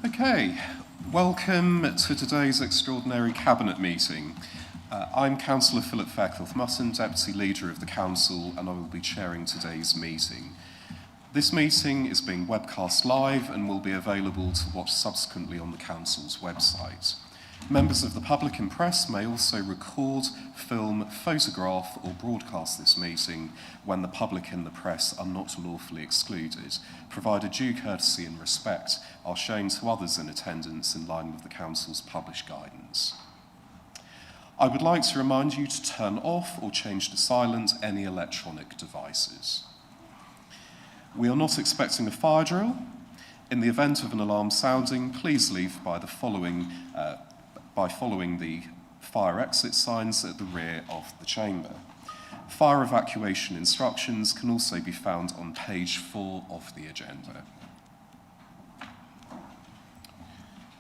Okay, welcome to today's extraordinary Cabinet meeting. I'm Councillor Philip Fairclough-Mutton, Deputy Leader of the Council, and I will be chairing today's meeting. This meeting is being webcast live and will be available to watch subsequently on the Council's website. Members of the public and press may also record, film, photograph or broadcast this meeting when the public and the press are not lawfully excluded, provided due courtesy and respect are shown to others in attendance in line with the Council's published guidance. I would like to remind you to turn off or change to silent any electronic devices. We are not expecting a fire drill. In the event of an alarm sounding, please leave by following the fire exit signs at the rear of the chamber. Fire evacuation instructions can also be found on page 4 of the agenda.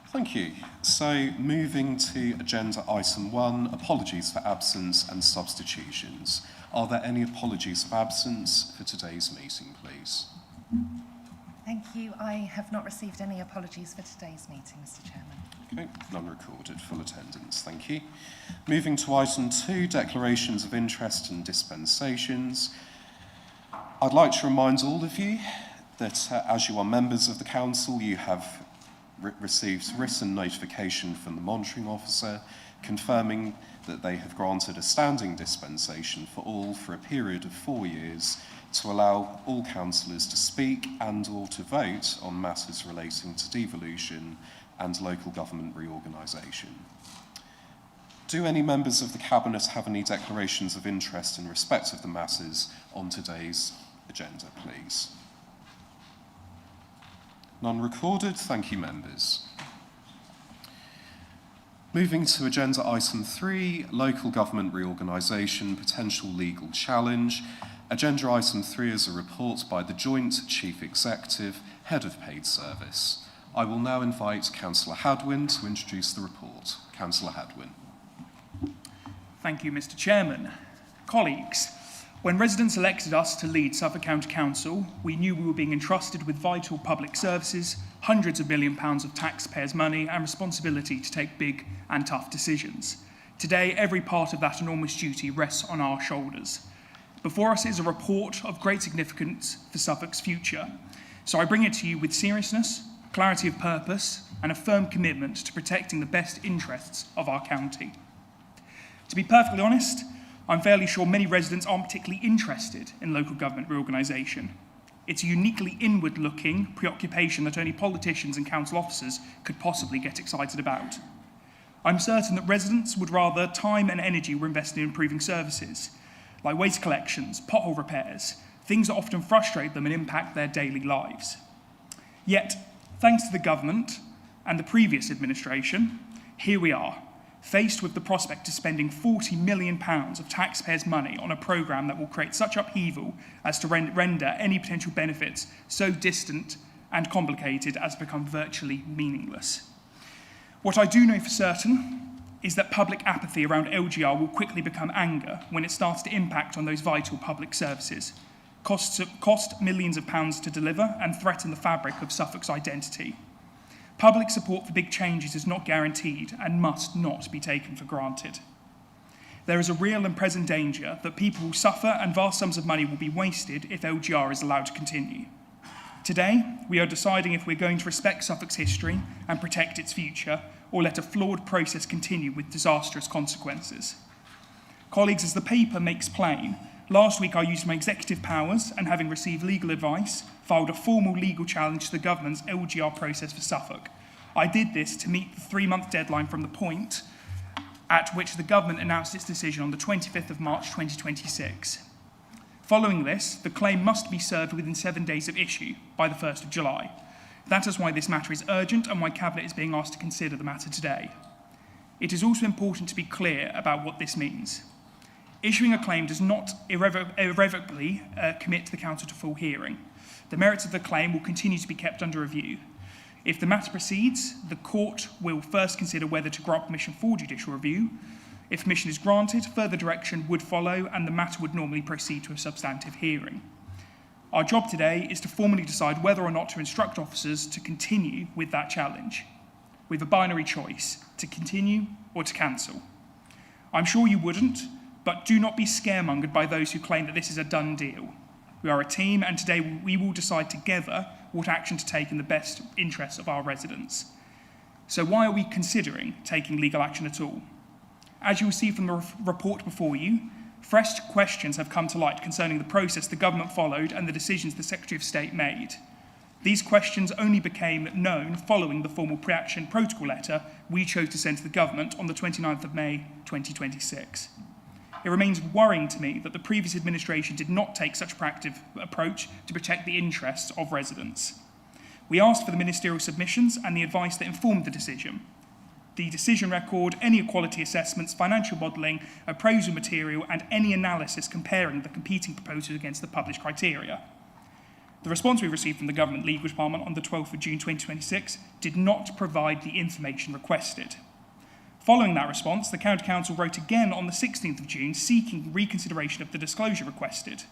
Thank you. So, moving to agenda item 1, apologies for absence and substitutions. Are there any apologies for absence for today's meeting, please? Thank you. I have not received any apologies for today's meeting, Mr. Chairman. Okay, none recorded, full attendance, thank you. Moving to item 2, declarations of interest and dispensations. I'd like to remind all of you that as you are members of the Council, you have received written notification from the monitoring officer confirming that they have granted a standing dispensation for all for a period of 4 years to allow all councillors to speak and or to vote on matters relating to devolution and local government reorganisation. Do any members of the Cabinet have any declarations of interest in respect of the matters on today's agenda, please? None recorded. Thank you, members. Moving to agenda item 3, local government reorganisation, potential legal challenge. Agenda item 3 is a report by the Joint Chief Executive, Head of Paid Service. I will now invite Councillor Hadwin to introduce the report. Councillor Hadwin. Thank you, Mr. Chairman. Colleagues, when residents elected us to lead Suffolk County Council, we knew we were being entrusted with vital public services, hundreds of £1 billion of taxpayers' money, and responsibility to take big and tough decisions. Today, every part of that enormous duty rests on our shoulders. Before us is a report of great significance for Suffolk's future. So I bring it to you with seriousness, clarity of purpose, and a firm commitment to protecting the best interests of our county. To be perfectly honest, I'm fairly sure many residents aren't particularly interested in local government reorganisation. It's a uniquely inward-looking preoccupation that only politicians and council officers could possibly get excited about. I'm certain that residents would rather time and energy were invested in improving services, like waste collections, pothole repairs, things that often frustrate them and impact their daily lives. Yet, thanks to the government and the previous administration, here we are, faced with the prospect of spending £40 million of taxpayers' money on a programme that will create such upheaval as to render any potential benefits so distant and complicated as to become virtually meaningless. What I do know for certain is that public apathy around LGR will quickly become anger when it starts to impact on those vital public services, cost millions of pounds to deliver and threaten the fabric of Suffolk's identity. Public support for big changes is not guaranteed and must not be taken for granted. There is a real and present danger that people will suffer and vast sums of money will be wasted if LGR is allowed to continue. Today, we are deciding if we're going to respect Suffolk's history and protect its future, or let a flawed process continue with disastrous consequences. Colleagues, as the paper makes plain, last week I used my executive powers and, having received legal advice, filed a formal legal challenge to the government's LGR process for Suffolk. I did this to meet the 3-month deadline from the point at which the government announced its decision on the 25th of March 2026. Following this, the claim must be served within 7 days of issue, by the 1st of July. That is why this matter is urgent and why Cabinet is being asked to consider the matter today. It is also important to be clear about what this means. Issuing a claim does not irrevocably commit the Council to full hearing. The merits of the claim will continue to be kept under review. If the matter proceeds, the court will first consider whether to grant permission for judicial review. If permission is granted, further direction would follow and the matter would normally proceed to a substantive hearing. Our job today is to formally decide whether or not to instruct officers to continue with that challenge. We have a binary choice, to continue or to cancel. I'm sure you wouldn't, but do not be scaremongered by those who claim that this is a done deal. We are a team, and today we will decide together what action to take in the best interests of our residents. So why are we considering taking legal action at all? As you will see from the report before you, fresh questions have come to light concerning the process the government followed and the decisions the Secretary of State made. These questions only became known following the formal pre-action protocol letter we chose to send to the government on the 29th of May 2026. It remains worrying to me that the previous administration did not take such a proactive approach to protect the interests of residents. We asked for the ministerial submissions and the advice that informed the decision record, any equality assessments, financial modelling, appraisal material, and any analysis comparing the competing proposals against the published criteria. The response we received from the Government Legal Department on the 12th of June 2026 did not provide the information requested. Following that response, the County Council wrote again on the 16th of June seeking reconsideration of the disclosure requested.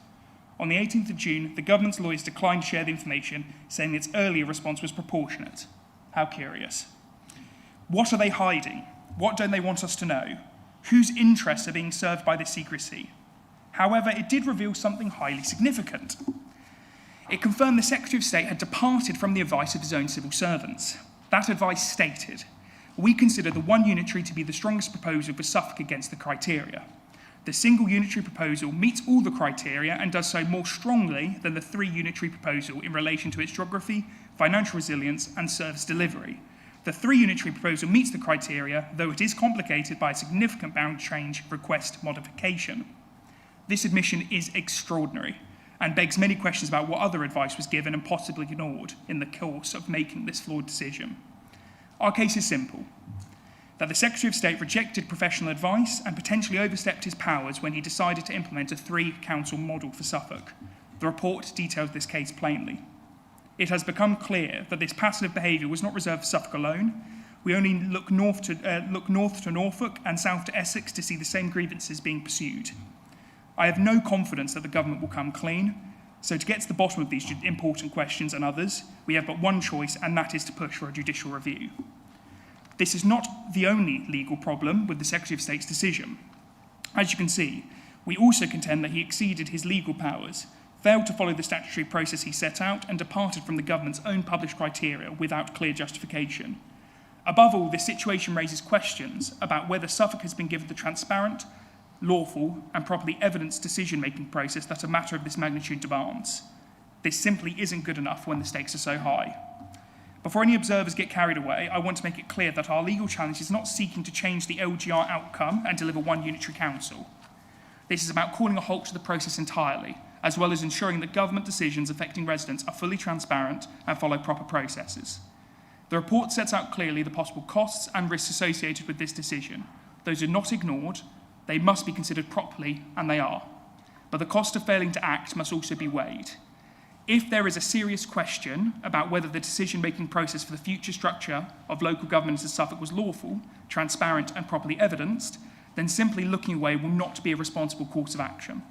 On the 18th of June, the government's lawyers declined to share the information, saying its earlier response was proportionate. How curious. What are they hiding? What don't they want us to know? Whose interests are being served by this secrecy? However, it did reveal something highly significant. It confirmed the Secretary of State had departed from the advice of his own civil servants. That advice stated, "We consider the one unitary to be the strongest proposal for Suffolk against the criteria. The single unitary proposal meets all the criteria and does so more strongly than the three unitary proposal in relation to its geography, financial resilience, and service delivery. The three unitary proposal meets the criteria, though it is complicated by a significant bound change request modification." This admission is extraordinary and begs many questions about what other advice was given and possibly ignored in the course of making this flawed decision. Our case is simple, that the Secretary of State rejected professional advice and potentially overstepped his powers when he decided to implement a three-council model for Suffolk. The report details this case plainly. It has become clear that this passive behaviour was not reserved for Suffolk alone. We only look north to Norfolk and south to Essex to see the same grievances being pursued. I have no confidence that the government will come clean, so to get to the bottom of these important questions and others, we have but one choice, and that is to push for a judicial review. This is not the only legal problem with the Secretary of State's decision. As you can see, we also contend that he exceeded his legal powers, failed to follow the statutory process he set out, and departed from the government's own published criteria without clear justification. Above all, this situation raises questions about whether Suffolk has been given the transparent, lawful, and properly evidenced decision-making process that a matter of this magnitude demands. This simply isn't good enough when the stakes are so high. Before any observers get carried away, I want to make it clear that our legal challenge is not seeking to change the LGR outcome and deliver one unitary council. This is about calling a halt to the process entirely, as well as ensuring that government decisions affecting residents are fully transparent and follow proper processes. The report sets out clearly the possible costs and risks associated with this decision. Those are not ignored, they must be considered properly, and they are. But the cost of failing to act must also be weighed. If there is a serious question about whether the decision-making process for the future structure of local government in Suffolk was lawful, transparent, and properly evidenced, then simply looking away will not be a responsible course of action.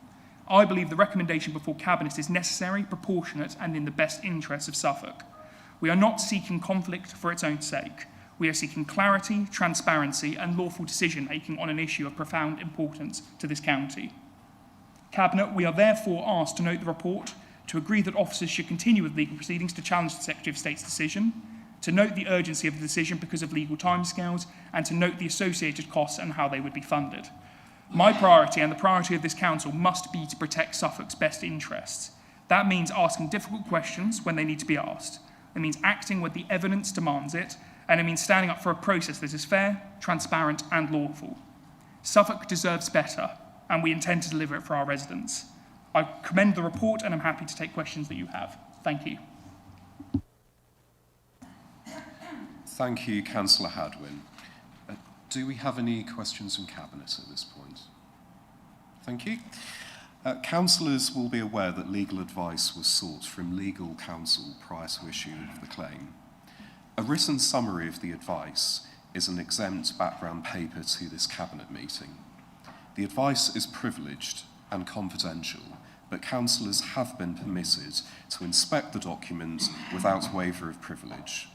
I believe the recommendation before Cabinet is necessary, proportionate, and in the best interests of Suffolk. We are not seeking conflict for its own sake. We are seeking clarity, transparency, and lawful decision-making on an issue of profound importance to this county. Cabinet, we are therefore asked to note the report, to agree that officers should continue with legal proceedings to challenge the Secretary of State's decision, to note the urgency of the decision because of legal timescales, and to note the associated costs and how they would be funded. My priority and the priority of this council must be to protect Suffolk's best interests. That means asking difficult questions when they need to be asked. It means acting when the evidence demands it, and it means standing up for a process that is fair, transparent, and lawful. Suffolk deserves better, and we intend to deliver it for our residents. I commend the report, and I'm happy to take questions that you have. Thank you. Thank you, Councillor Hadwin. Do we have any questions from Cabinet at this point? Thank you. Councillors will be aware that legal advice was sought from legal counsel prior to issue of the claim. A written summary of the advice is an exempt background paper to this Cabinet meeting. The advice is privileged and confidential but councillors have been permitted to inspect the document without waiver of privilege.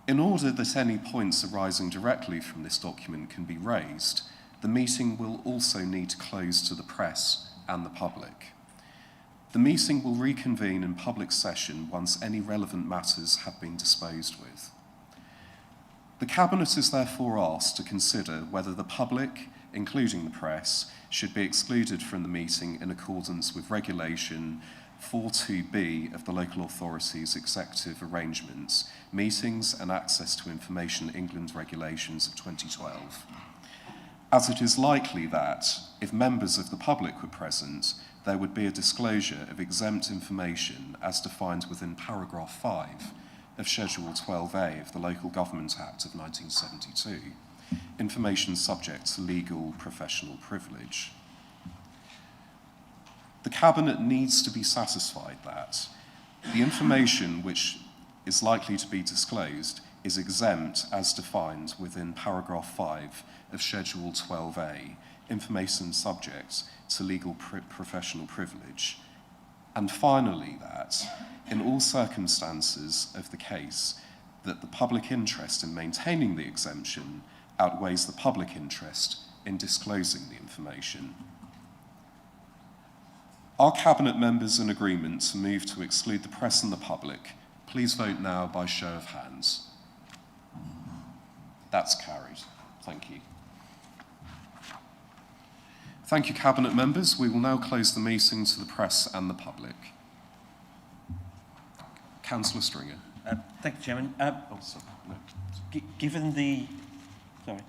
In order that any points arising directly from this document can be raised, the meeting will also need to close to the press and the public. The meeting will reconvene in public session once any relevant matters have been disposed with. The Cabinet is therefore asked to consider whether the public, including the press, should be excluded from the meeting in accordance with Regulation 42B of the Local Authorities Executive Arrangements, Meetings and Access to Information England Regulations of 2012. As it is likely that, if members of the public were present, there would be a disclosure of exempt information as defined within paragraph 5 of Schedule 12A of the Local Government Act of 1972, information subject to legal professional privilege. The Cabinet needs to be satisfied that the information which is likely to be disclosed is exempt as defined within paragraph 5 of Schedule 12A, information subject to legal professional privilege. And finally, that in all circumstances of the case, that the public interest in maintaining the exemption outweighs the public interest in disclosing the information. Are Cabinet members in agreement to move to exclude the press and the public? Please vote now by show of hands. That's carried. Thank you. Thank you, Cabinet members. We will now close the meeting to the press and the public. Councillor Stringer. Thank you, Chairman. Oh, sorry. No. Given the... Sorry.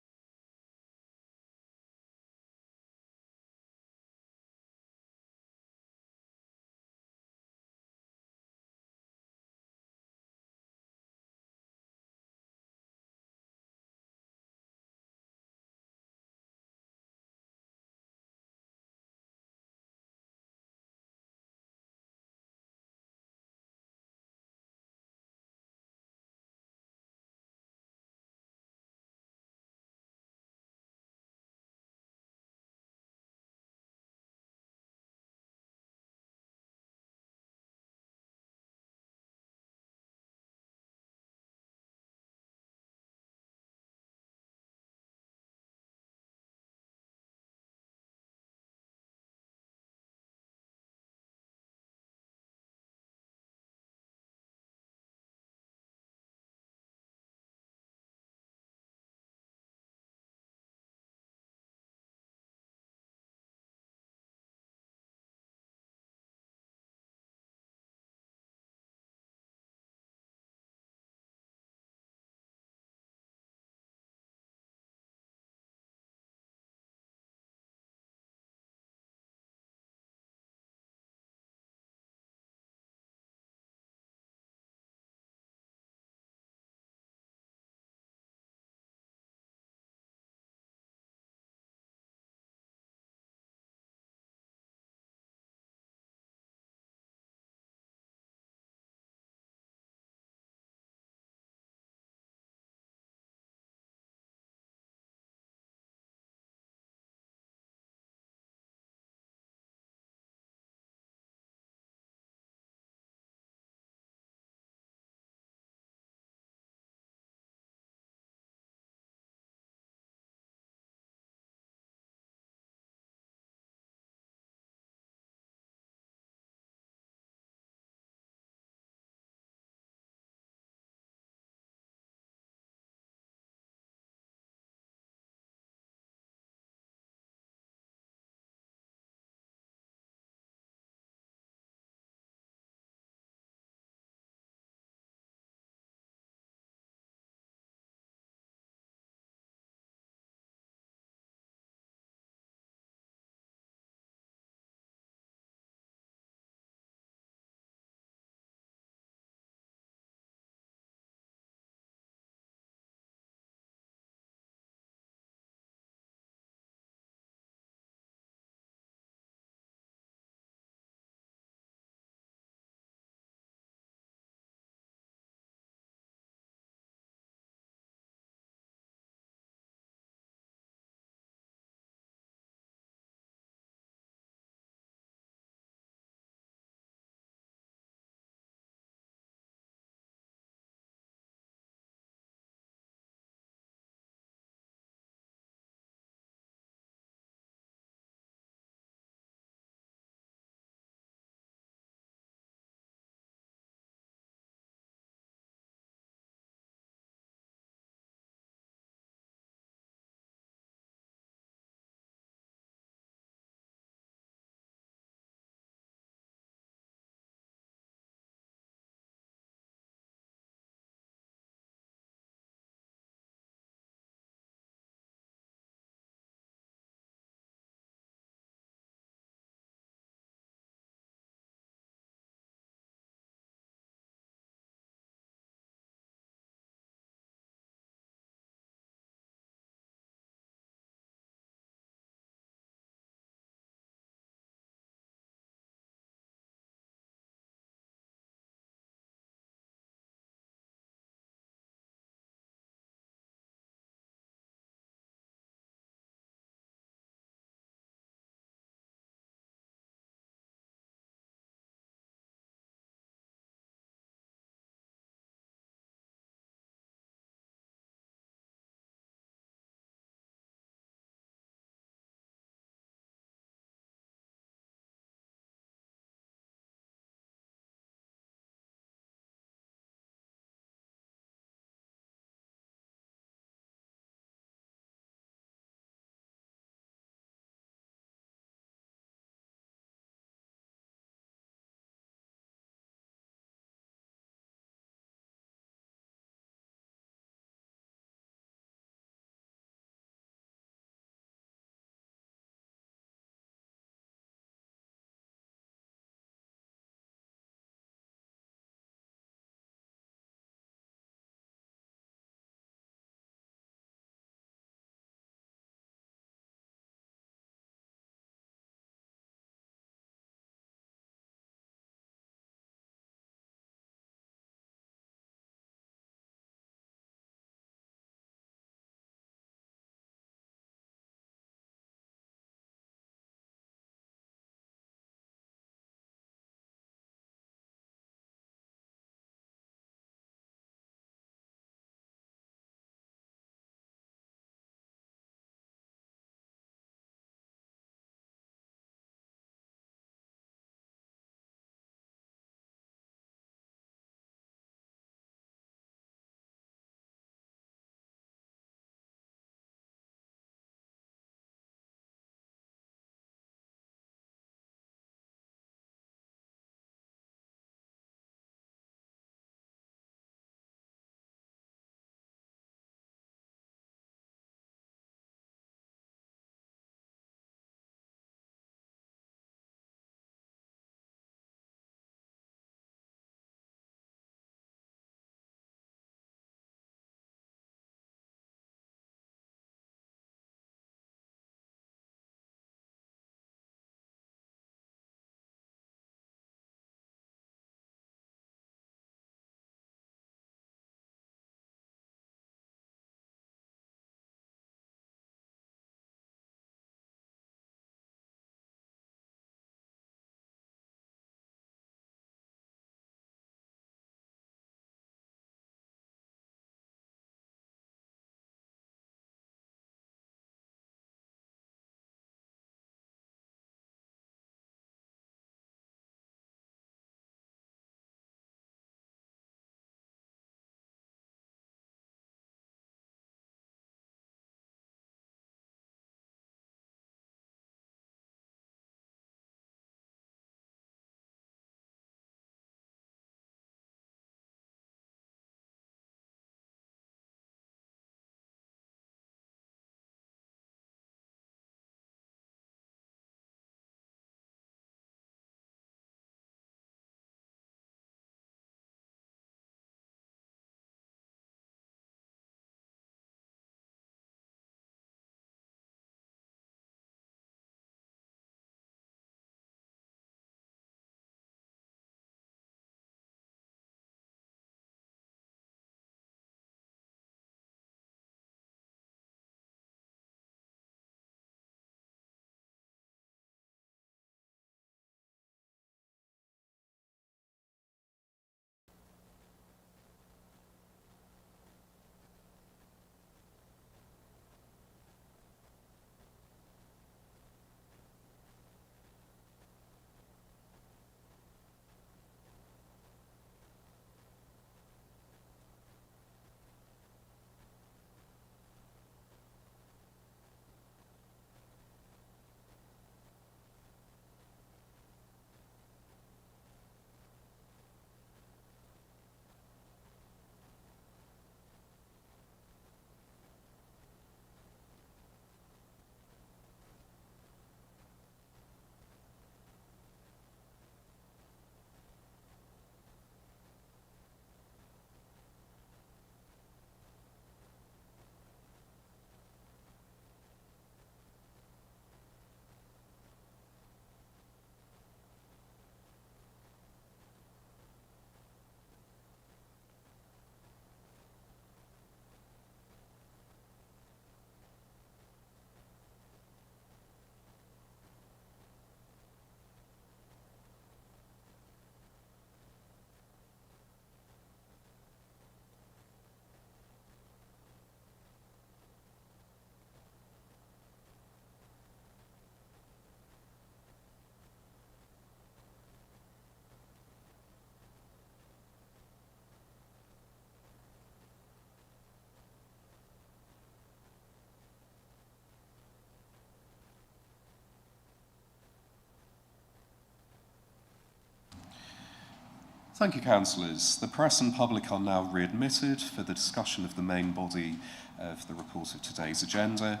Thank you, Councillors. The press and public are now readmitted for the discussion of the main body of the report of today's agenda.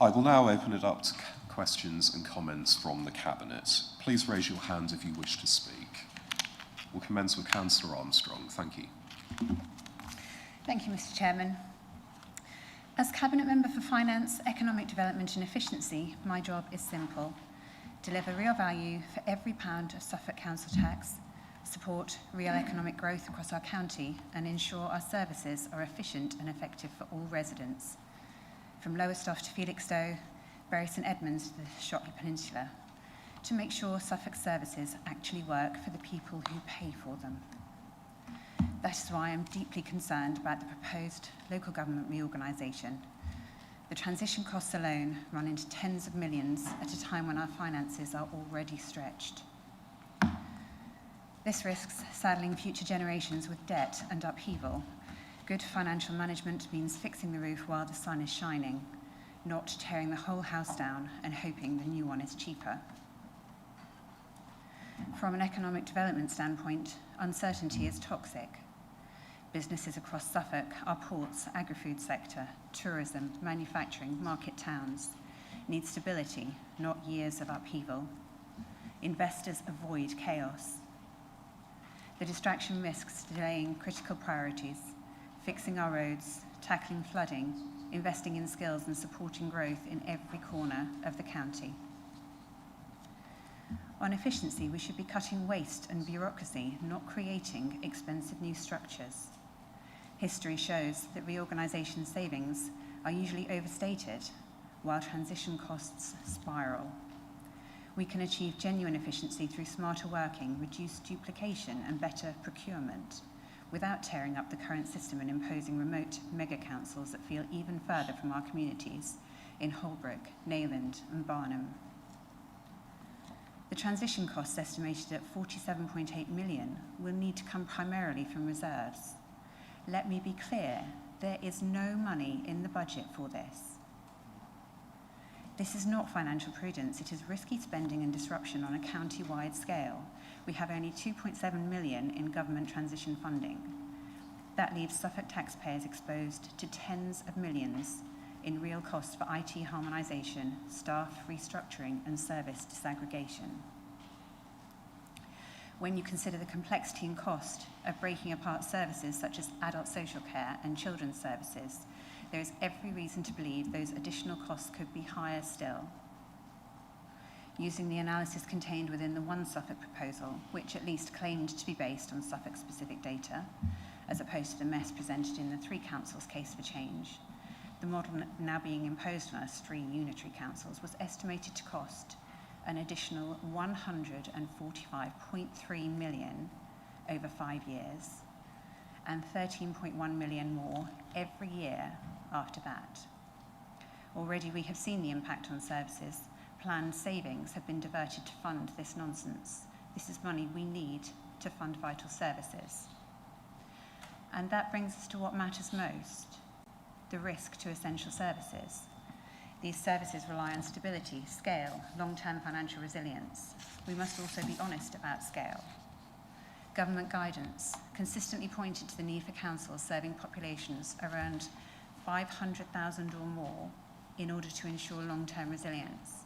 I will now open it up to questions and comments from the Cabinet. Please raise your hand if you wish to speak. We'll commence with Councillor Armstrong. Thank you. Thank you, Mr. Chairman. As Cabinet Member for Finance, Economic Development and Efficiency, my job is simple: deliver real value for every pound of Suffolk Council tax, support real economic growth across our county, and ensure our services are efficient and effective for all residents, from Lowestoft to Felixstowe, Bury St Edmunds to the Shotley Peninsula, to make sure Suffolk services actually work for the people who pay for them. That is why I'm deeply concerned about the proposed local government reorganisation. The transition costs alone run into tens of millions at a time when our finances are already stretched. This risks saddling future generations with debt and upheaval. Good financial management means fixing the roof while the sun is shining, not tearing the whole house down and hoping the new one is cheaper. From an economic development standpoint, uncertainty is toxic. Businesses across Suffolk, our ports, agri-food sector, tourism, manufacturing, market towns need stability, not years of upheaval. Investors avoid chaos. The distraction risks delaying critical priorities, fixing our roads, tackling flooding, investing in skills and supporting growth in every corner of the county. On efficiency, we should be cutting waste and bureaucracy, not creating expensive new structures. History shows that reorganisation savings are usually overstated, while transition costs spiral. We can achieve genuine efficiency through smarter working, reduced duplication and better procurement, without tearing up the current system and imposing remote mega-councils that feel even further from our communities in Holbrook, Nayland and Barnham. The transition costs, estimated at £47.8 million, will need to come primarily from reserves. Let me be clear, there is no money in the budget for this. This is not financial prudence, it is risky spending and disruption on a county-wide scale. We have only £2.7 million in government transition funding. That leaves Suffolk taxpayers exposed to tens of millions in real costs for IT harmonisation, staff restructuring and service disaggregation. When you consider the complexity and cost of breaking apart services such as adult social care and children's services, there is every reason to believe those additional costs could be higher still. Using the analysis contained within the One Suffolk proposal, which at least claimed to be based on Suffolk-specific data, as opposed to the mess presented in the three councils' case for change, the model now being imposed on us, three unitary councils, was estimated to cost an additional £145.3 million over 5 years, and £13.1 million more every year after that. Already we have seen the impact on services. Planned savings have been diverted to fund this nonsense. This is money we need to fund vital services. And that brings us to what matters most, the risk to essential services. These services rely on stability, scale, long-term financial resilience. We must also be honest about scale. Government guidance consistently pointed to the need for councils serving populations around 500,000 or more in order to ensure long-term resilience.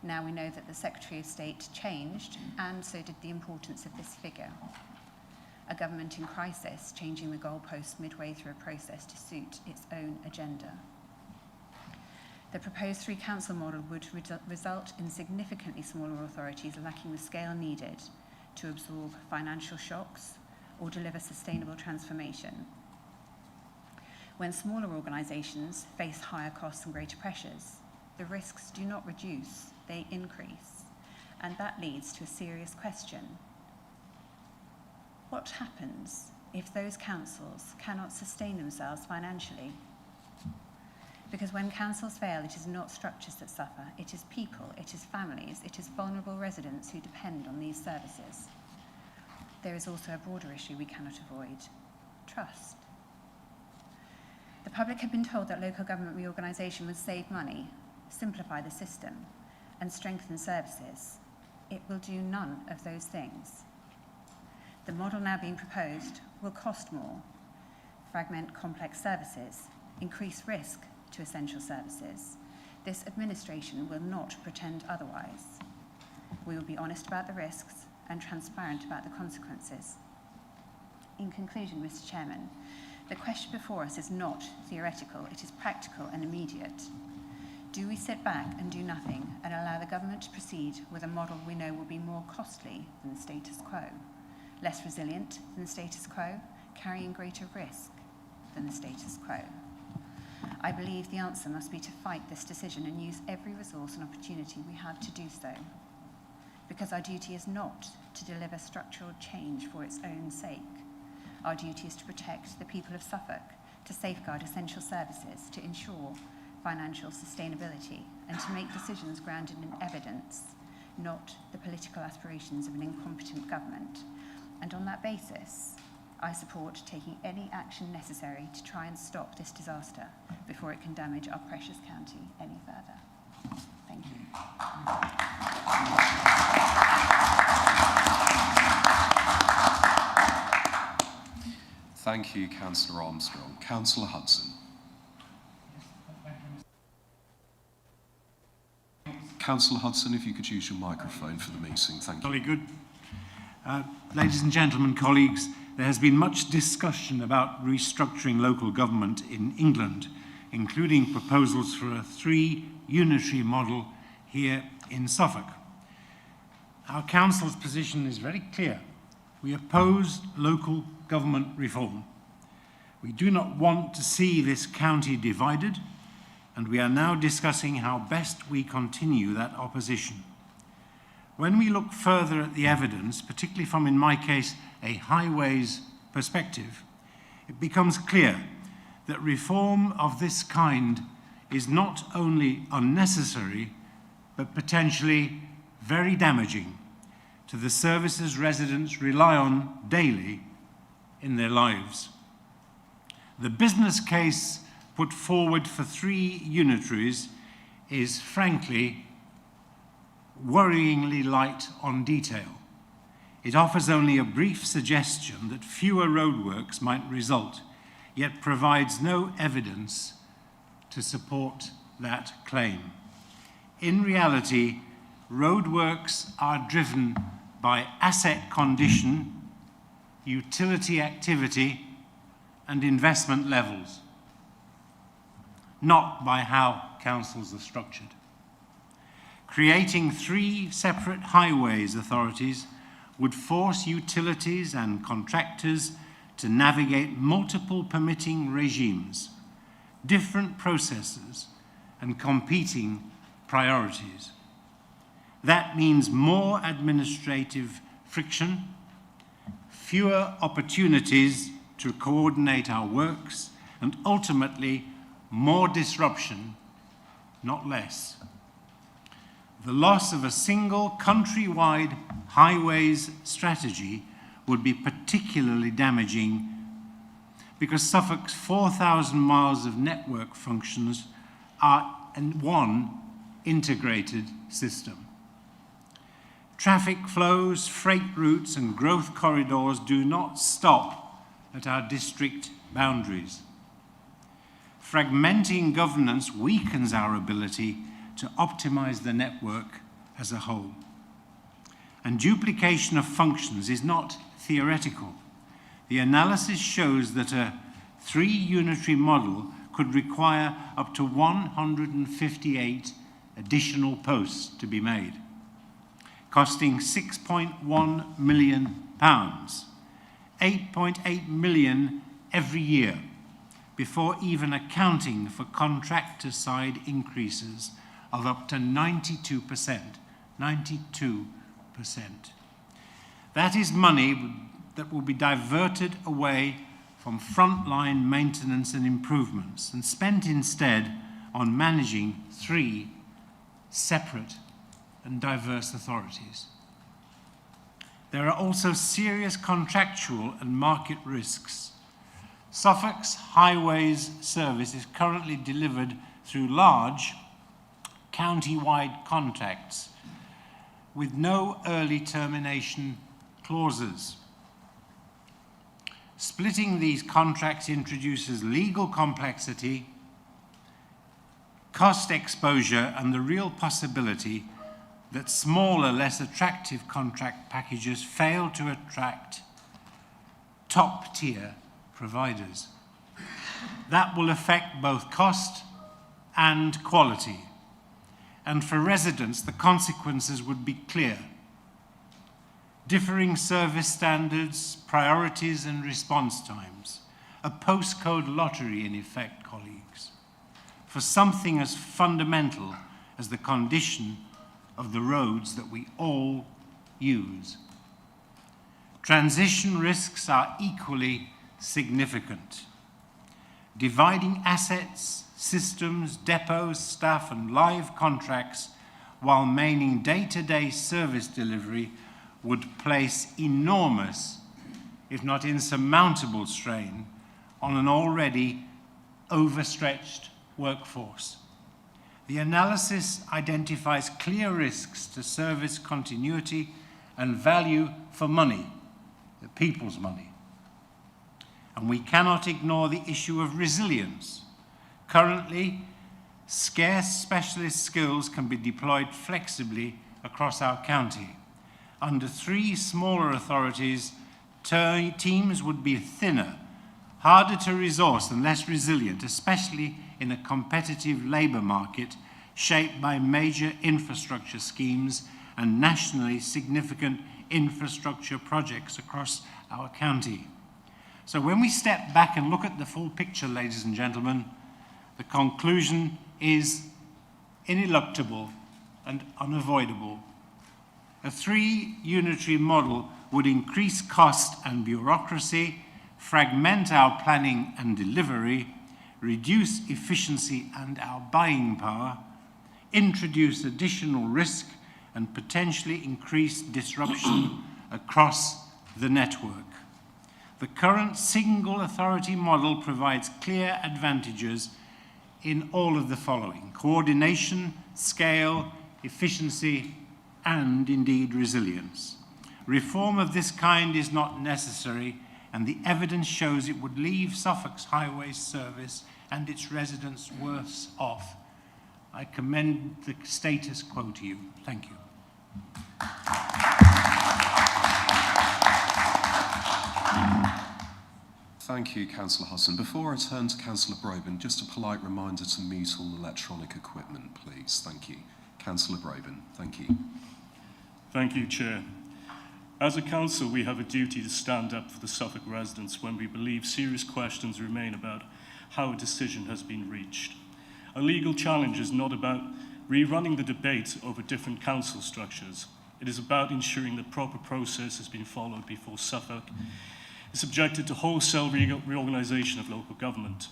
Now we know that the Secretary of State changed, and so did the importance of this figure. A government in crisis changing the goalposts midway through a process to suit its own agenda. The proposed three-council model would result in significantly smaller authorities lacking the scale needed to absorb financial shocks or deliver sustainable transformation. When smaller organisations face higher costs and greater pressures, the risks do not reduce, they increase. And that leads to a serious question. What happens if those councils cannot sustain themselves financially? Because when councils fail, it is not structures that suffer, it is people, it is families, it is vulnerable residents who depend on these services. There is also a broader issue we cannot avoid: trust. The public had been told that local government reorganisation would save money, simplify the system, and strengthen services. It will do none of those things. The model now being proposed will cost more, fragment complex services, increase risk to essential services. This administration will not pretend otherwise. We will be honest about the risks and transparent about the consequences. In conclusion, Mr. Chairman, the question before us is not theoretical, it is practical and immediate. Do we sit back and do nothing and allow the government to proceed with a model we know will be more costly than the status quo, less resilient than the status quo, carrying greater risk than the status quo? I believe the answer must be to fight this decision and use every resource and opportunity we have to do so, because our duty is not to deliver structural change for its own sake. Our duty is to protect the people of Suffolk, to safeguard essential services, to ensure financial sustainability, and to make decisions grounded in evidence, not the political aspirations of an incompetent government. And on that basis, I support taking any action necessary to try and stop this disaster before it can damage our precious county any further. Thank you. Thank you, Councillor Armstrong. Councillor Hudson. Councillor Hudson, if you could use your microphone for the meeting. Thank you. Very good. Ladies and gentlemen, colleagues, there has been much discussion about restructuring local government in England, including proposals for a 3-unitary model here in Suffolk. Our council's position is very clear. We oppose local government reform. We do not want to see this county divided, and we are now discussing how best we continue that opposition. When we look further at the evidence, particularly from, in my case, a highways perspective, it becomes clear that reform of this kind is not only unnecessary, but potentially very damaging to the services residents rely on daily in their lives. The business case put forward for 3 unitaries is frankly worryingly light on detail. It offers only a brief suggestion that fewer roadworks might result, yet provides no evidence to support that claim. In reality, roadworks are driven by asset condition, utility activity, and investment levels, not by how councils are structured. Creating 3 separate highways authorities would force utilities and contractors to navigate multiple permitting regimes, different processes, and competing priorities. That means more administrative friction, fewer opportunities to coordinate our works, and ultimately more disruption, not less. The loss of a single countrywide highways strategy would be particularly damaging because Suffolk's 4,000 miles of network functions are in one integrated system. Traffic flows, freight routes, and growth corridors do not stop at our district boundaries. Fragmenting governance weakens our ability to optimize the network as a whole. And duplication of functions is not theoretical. The analysis shows that a 3-unitary model could require up to 158 additional posts to be made, costing £6.1 million, 8.8 million every year, before even accounting for contractor side increases of up to 92%. 92%. That is money that will be diverted away from frontline maintenance and improvements and spent instead on managing 3 separate and diverse authorities. There are also serious contractual and market risks. Suffolk's highways service is currently delivered through large county-wide contracts with no early termination clauses. Splitting these contracts introduces legal complexity, cost exposure, and the real possibility that smaller, less attractive contract packages fail to attract top-tier providers. That will affect both cost and quality. And for residents, the consequences would be clear. Differing service standards, priorities, and response times. A postcode lottery, in effect, colleagues, for something as fundamental as the condition of the roads that we all use. Transition risks are equally significant. Dividing assets, systems, depots, staff, and live contracts while maintaining day-to-day service delivery would place enormous, if not insurmountable, strain on an already overstretched workforce. The analysis identifies clear risks to service continuity and value for money, the people's money. And we cannot ignore the issue of resilience. Currently, scarce specialist skills can be deployed flexibly across our county. Under 3 smaller authorities, teams would be thinner, harder to resource and less resilient, especially in a competitive labour market shaped by major infrastructure schemes and nationally significant infrastructure projects across our county. So when we step back and look at the full picture, ladies and gentlemen, the conclusion is ineluctable and unavoidable. A 3-unitary model would increase cost and bureaucracy, fragment our planning and delivery, reduce efficiency and our buying power, introduce additional risk, and potentially increase disruption across the network. The current single authority model provides clear advantages in all of the following: coordination, scale, efficiency, and indeed resilience. Reform of this kind is not necessary, and the evidence shows it would leave Suffolk's highways service and its residents worse off. I commend the status quo to you. Thank you. Thank you, Councillor Hudson. Before I turn to Councillor Broben, just a polite reminder to mute all electronic equipment, please. Thank you. Councillor Broben, thank you. Thank you, Chair. As a council, we have a duty to stand up for the Suffolk residents when we believe serious questions remain about how a decision has been reached. A legal challenge is not about rerunning the debate over different council structures. It is about ensuring the proper process has been followed before Suffolk is subjected to wholesale reorganisation of local government.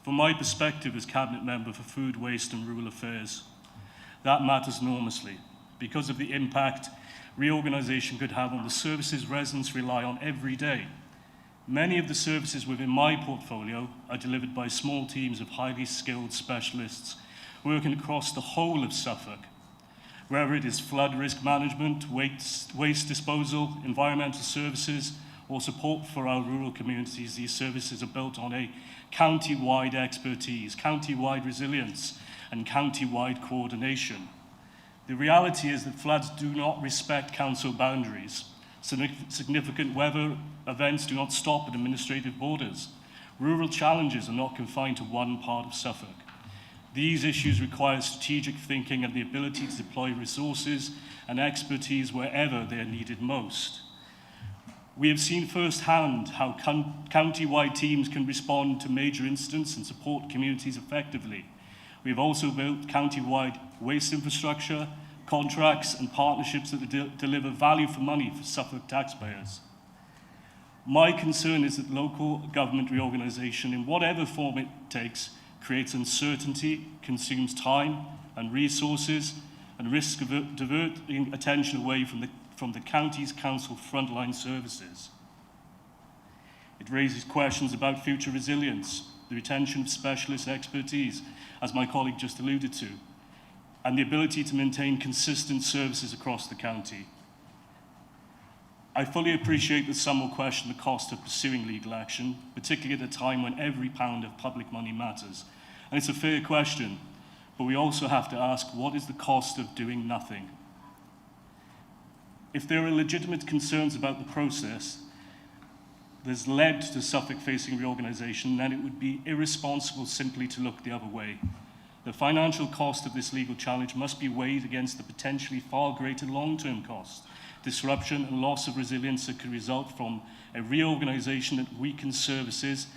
From my perspective as Cabinet Member for Food, Waste and Rural Affairs, that matters enormously because of the impact reorganisation could have on the services residents rely on every day. Many of the services within my portfolio are delivered by small teams of highly skilled specialists working across the whole of Suffolk. Whether it is flood risk management, waste disposal, environmental services, or support for our rural communities, these services are built on a county-wide expertise, county-wide resilience, and county-wide coordination. The reality is that floods do not respect council boundaries. Significant weather events do not stop at administrative borders. Rural challenges are not confined to one part of Suffolk. These issues require strategic thinking and the ability to deploy resources and expertise wherever they are needed most. We have seen firsthand how county-wide teams can respond to major incidents and support communities effectively. We have also built county-wide waste infrastructure, contracts and partnerships that deliver value for money for Suffolk taxpayers. My concern is that local government reorganisation, in whatever form it takes, creates uncertainty, consumes time and resources, and risks of diverting attention away from the county's council frontline services. It raises questions about future resilience, the retention of specialist expertise, as my colleague just alluded to, and the ability to maintain consistent services across the county. I fully appreciate that some will question the cost of pursuing legal action, particularly at a time when every pound of public money matters. And it's a fair question, but we also have to ask, what is the cost of doing nothing? If there are legitimate concerns about the process that's led to Suffolk facing reorganisation, then it would be irresponsible simply to look the other way. The financial cost of this legal challenge must be weighed against the potentially far greater long-term cost, disruption and loss of resilience that could result from a reorganisation that weakens services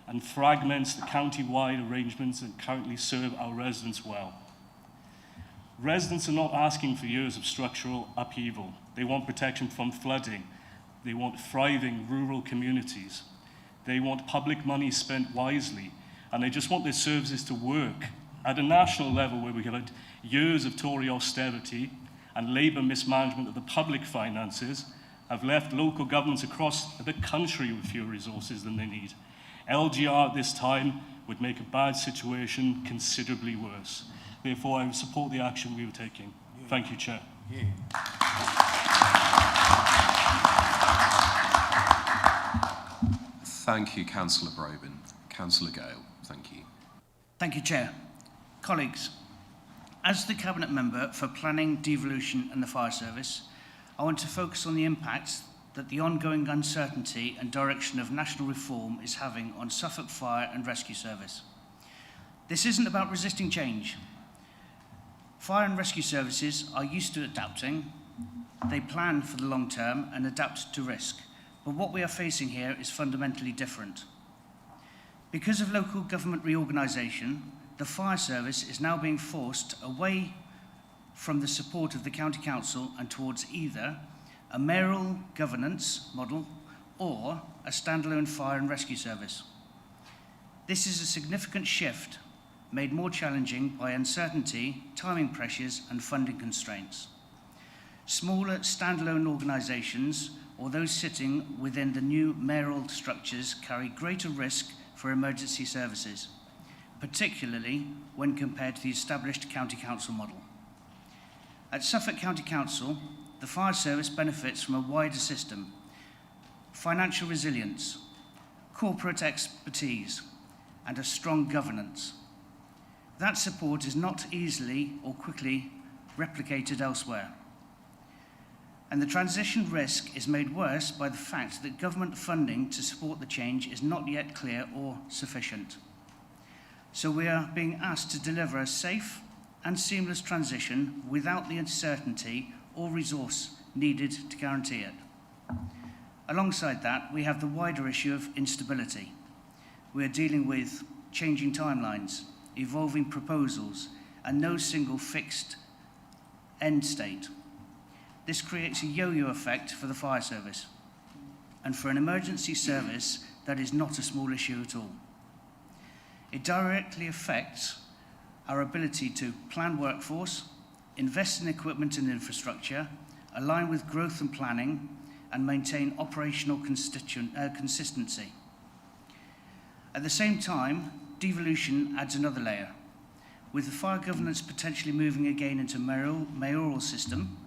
and fragments the county-wide arrangements that currently serve our residents well. Residents are not asking for years of structural upheaval. They want protection from flooding. They want thriving rural communities. They want public money spent wisely, and they just want their services to work. At a national level, where we have had years of Tory austerity and Labour mismanagement of the public finances, have left local governments across the country with fewer resources than they need. LGR at this time would make a bad situation considerably worse. Therefore, I support the action we were taking. Thank you, Chair. Thank you, Councillor Broben. Councillor Gale, thank you. Thank you, Chair. Colleagues, as the Cabinet Member for Planning, Devolution and the Fire Service, I want to focus on the impacts that the ongoing uncertainty and direction of national reform is having on Suffolk Fire and Rescue Service. This isn't about resisting change. Fire and rescue services are used to adapting. They plan for the long term and adapt to risk. But what we are facing here is fundamentally different. Because of local government reorganisation, the fire service is now being forced away from the support of the County Council and towards either a mayoral governance model or a standalone fire and rescue service. This is a significant shift made more challenging by uncertainty, timing pressures and funding constraints. Smaller standalone organisations or those sitting within the new mayoral structures carry greater risk for emergency services, particularly when compared to the established County Council model. At Suffolk County Council, the fire service benefits from a wider system, financial resilience, corporate expertise, and a strong governance. That support is not easily or quickly replicated elsewhere. And the transition risk is made worse by the fact that government funding to support the change is not yet clear or sufficient. So we are being asked to deliver a safe and seamless transition without the uncertainty or resource needed to guarantee it. Alongside that, we have the wider issue of instability. We are dealing with changing timelines, evolving proposals, and no single fixed end state. This creates a yo-yo effect for the fire service, and for an emergency service, that is not a small issue at all. It directly affects our ability to plan workforce, invest in equipment and infrastructure, align with growth and planning, and maintain operational consistency. At the same time, devolution adds another layer. With the fire governance potentially moving again into mayoral system,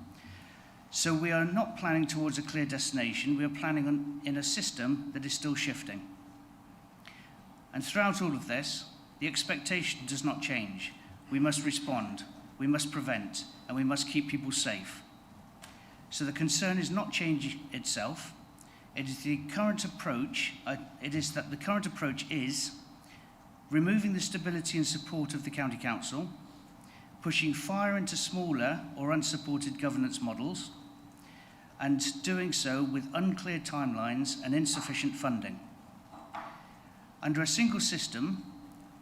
so we are not planning towards a clear destination, we are planning in a system that is still shifting. And throughout all of this, the expectation does not change. We must respond, we must prevent, and we must keep people safe. So the concern is not change itself, it is that the current approach is removing the stability and support of the County Council, pushing fire into smaller or unsupported governance models, and doing so with unclear timelines and insufficient funding. Under a single system,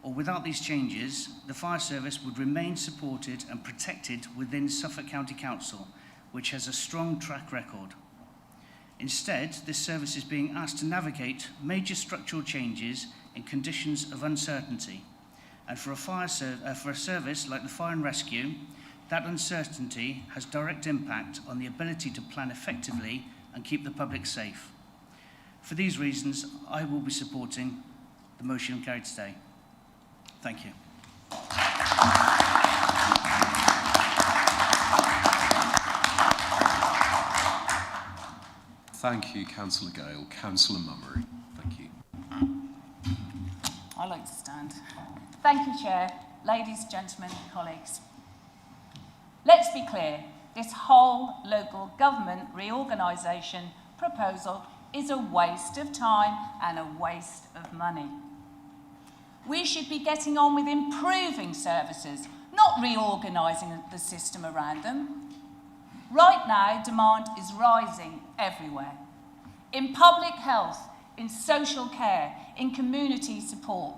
or without these changes, the fire service would remain supported and protected within Suffolk County Council, which has a strong track record. Instead, this service is being asked to navigate major structural changes in conditions of uncertainty. And for a service like the fire and rescue, that uncertainty has direct impact on the ability to plan effectively and keep the public safe. For these reasons, I will be supporting the motion carried today. Thank you. Thank you, Councillor Gale. Councillor Mummery. Thank you. I like to stand. Thank you, Chair. Ladies, gentlemen, colleagues. Let's be clear. This whole local government reorganisation proposal is a waste of time and a waste of money. We should be getting on with improving services, not reorganising the system around them. Right now, demand is rising everywhere. In public health, in social care, in community support.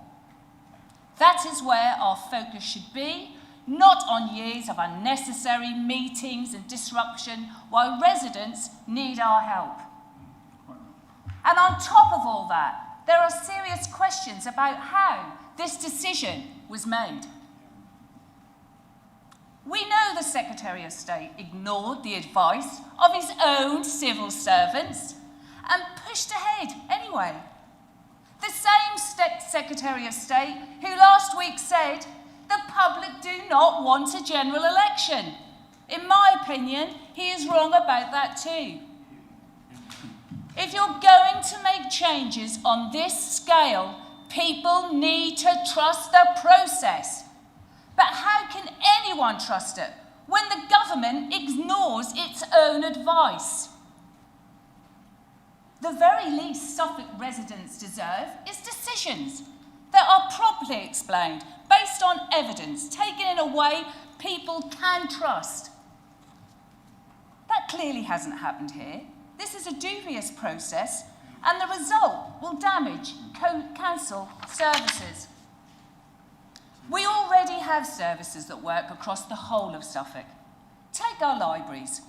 That is where our focus should be, not on years of unnecessary meetings and disruption while residents need our help. And on top of all that, there are serious questions about how this decision was made. We know the Secretary of State ignored the advice of his own civil servants and pushed ahead anyway. The same Secretary of State who last week said the public do not want a general election. In my opinion, he is wrong about that too. If you're going to make changes on this scale, people need to trust the process. But how can anyone trust it when the government ignores its own advice? The very least Suffolk residents deserve is decisions that are properly explained, based on evidence, taken in a way people can trust. That clearly hasn't happened here. This is a dubious process, and the result will damage council services. We already have services that work across the whole of Suffolk. Take our libraries.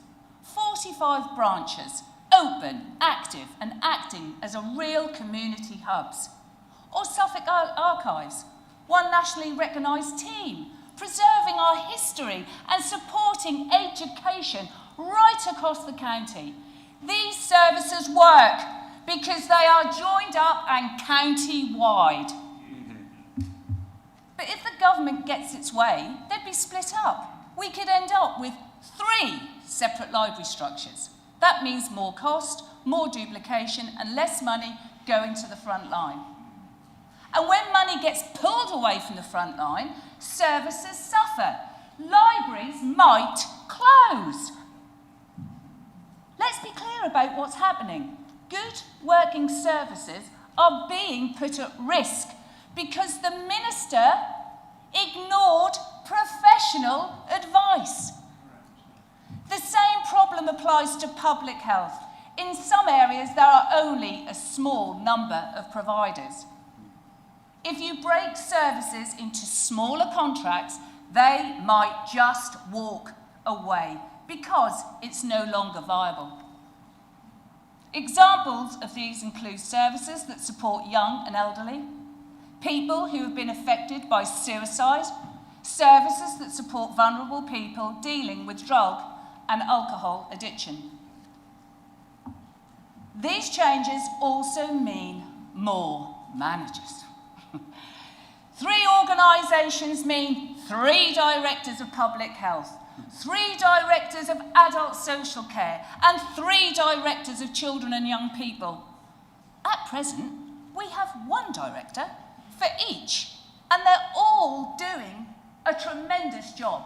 45 branches, open, active and acting as a real community hubs. Or Suffolk Archives, one nationally recognised team, preserving our history and supporting education right across the county. These services work because they are joined up and county-wide. But if the government gets its way, they'd be split up. We could end up with 3 separate library structures. That means more cost, more duplication, and less money going to the front line. And when money gets pulled away from the front line, services suffer. Libraries might close. Let's be clear about what's happening. Good working services are being put at risk because the minister ignored professional advice. The same problem applies to public health. In some areas, there are only a small number of providers. If you break services into smaller contracts, they might just walk away because it's no longer viable. Examples of these include services that support young and elderly, people who have been affected by suicide, services that support vulnerable people dealing with drug and alcohol addiction. These changes also mean more managers. 3 organisations mean 3 directors of public health, 3 directors of adult social care, and 3 directors of children and young people. At present, we have 1 director for each, and they're all doing a tremendous job.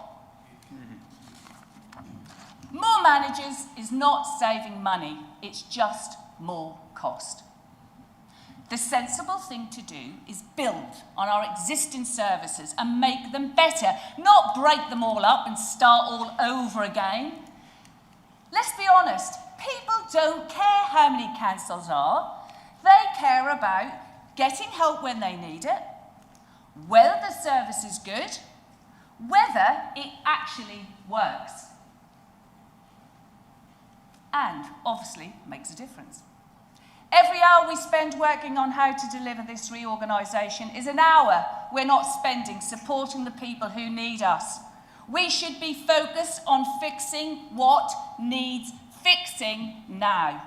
More managers is not saving money, it's just more cost. The sensible thing to do is build on our existing services and make them better, not break them all up and start all over again. Let's be honest, people don't care how many councils are. They care about getting help when they need it, whether the service is good, whether it actually works, and obviously makes a difference. Every hour we spend working on how to deliver this reorganisation is an hour we're not spending supporting the people who need us. We should be focused on fixing what needs fixing now.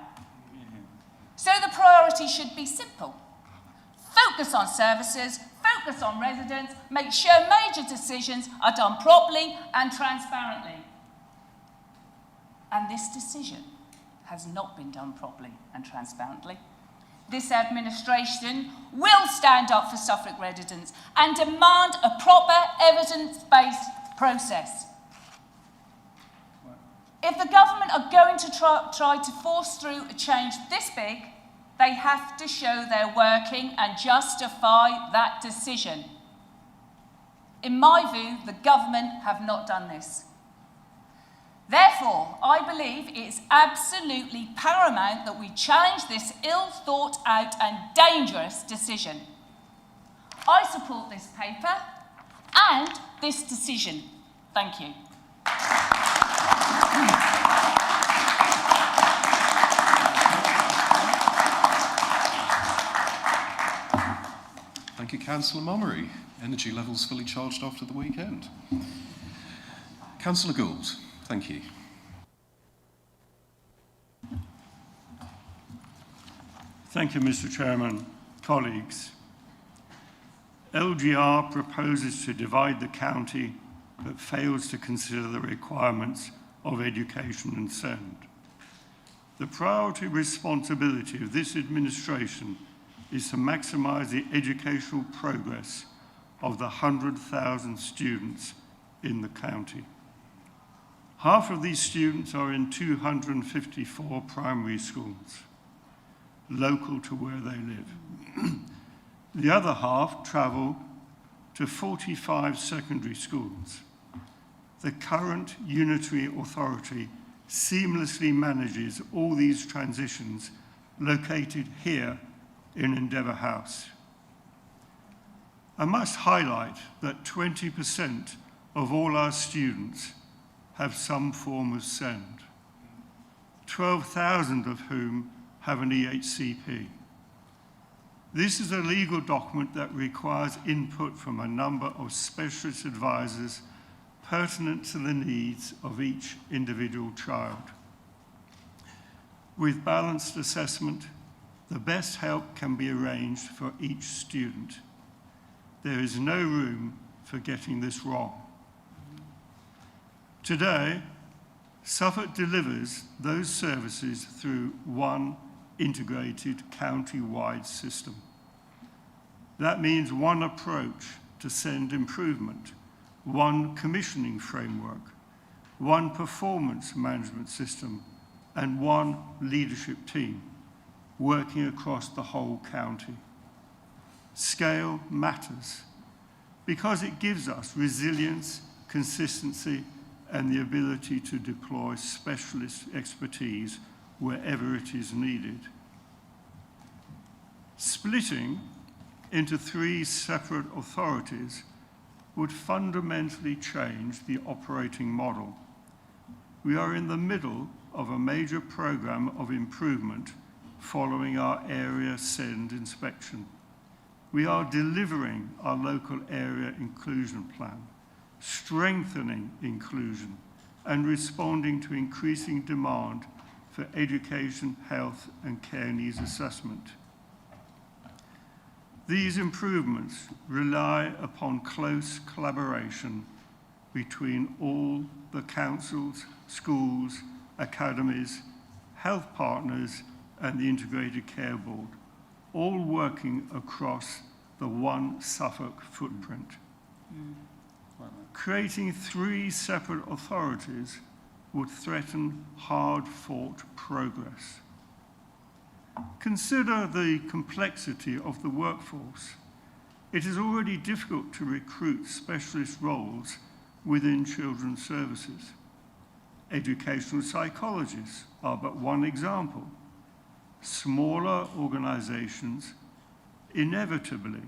So the priority should be simple. Focus on services, focus on residents, make sure major decisions are done properly and transparently. And this decision has not been done properly and transparently. This administration will stand up for Suffolk residents and demand a proper evidence-based process. If the government are going to try to force through a change this big, they have to show they're working and justify that decision. In my view, the government have not done this. Therefore, I believe it is absolutely paramount that we challenge this ill-thought-out and dangerous decision. I support this paper and this decision. Thank you. Thank you, Councillor Momery. Energy levels fully charged after the weekend. Councillor Gould, thank you. Thank you, Mr. Chairman. Colleagues, LGR proposes to divide the county but fails to consider the requirements of education and sound. The priority responsibility of this administration is to maximise the educational progress of the 100,000 students in the county. Half of these students are in 254 primary schools, local to where they live. The other half travel to 45 secondary schools. The current unitary authority seamlessly manages all these transitions located here in Endeavour House. I must highlight that 20% of all our students have some form of SEND, 12,000 of whom have an EHCP. This is a legal document that requires input from a number of specialist advisors pertinent to the needs of each individual child. With balanced assessment, the best help can be arranged for each student. There is no room for getting this wrong. Today, Suffolk delivers those services through one integrated county-wide system. That means one approach to SEND improvement, one commissioning framework, one performance management system, and one leadership team working across the whole county. Scale matters because it gives us resilience, consistency, and the ability to deploy specialist expertise wherever it is needed. Splitting into 3 separate authorities would fundamentally change the operating model. We are in the middle of a major program of improvement following our area SEND inspection. We are delivering our local area inclusion plan, strengthening inclusion, and responding to increasing demand for education, health, and care needs assessment. These improvements rely upon close collaboration between all the councils, schools, academies, health partners, and the Integrated Care Board, all working across the one Suffolk footprint. Creating 3 separate authorities would threaten hard-fought progress. Consider the complexity of the workforce. It is already difficult to recruit specialist roles within children's services. Educational psychologists are but one example. Smaller organizations inevitably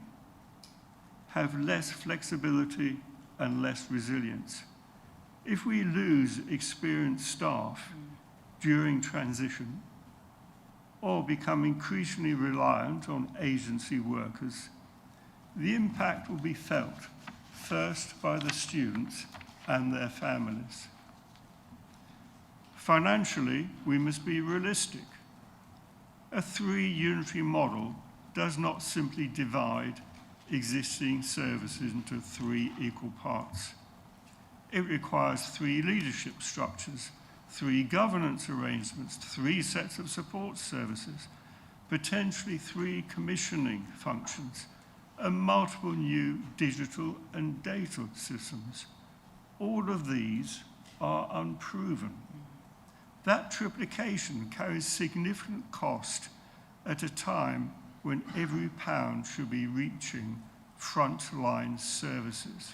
have less flexibility and less resilience. If we lose experienced staff during transition or become increasingly reliant on agency workers, the impact will be felt first by the students and their families. Financially, we must be realistic. A 3 unitary model does not simply divide existing services into 3 equal parts. It requires 3 leadership structures, 3 governance arrangements, 3 sets of support services, potentially 3 commissioning functions, and multiple new digital and data systems. All of these are unproven. That triplication carries significant cost at a time when every pound should be reaching frontline services.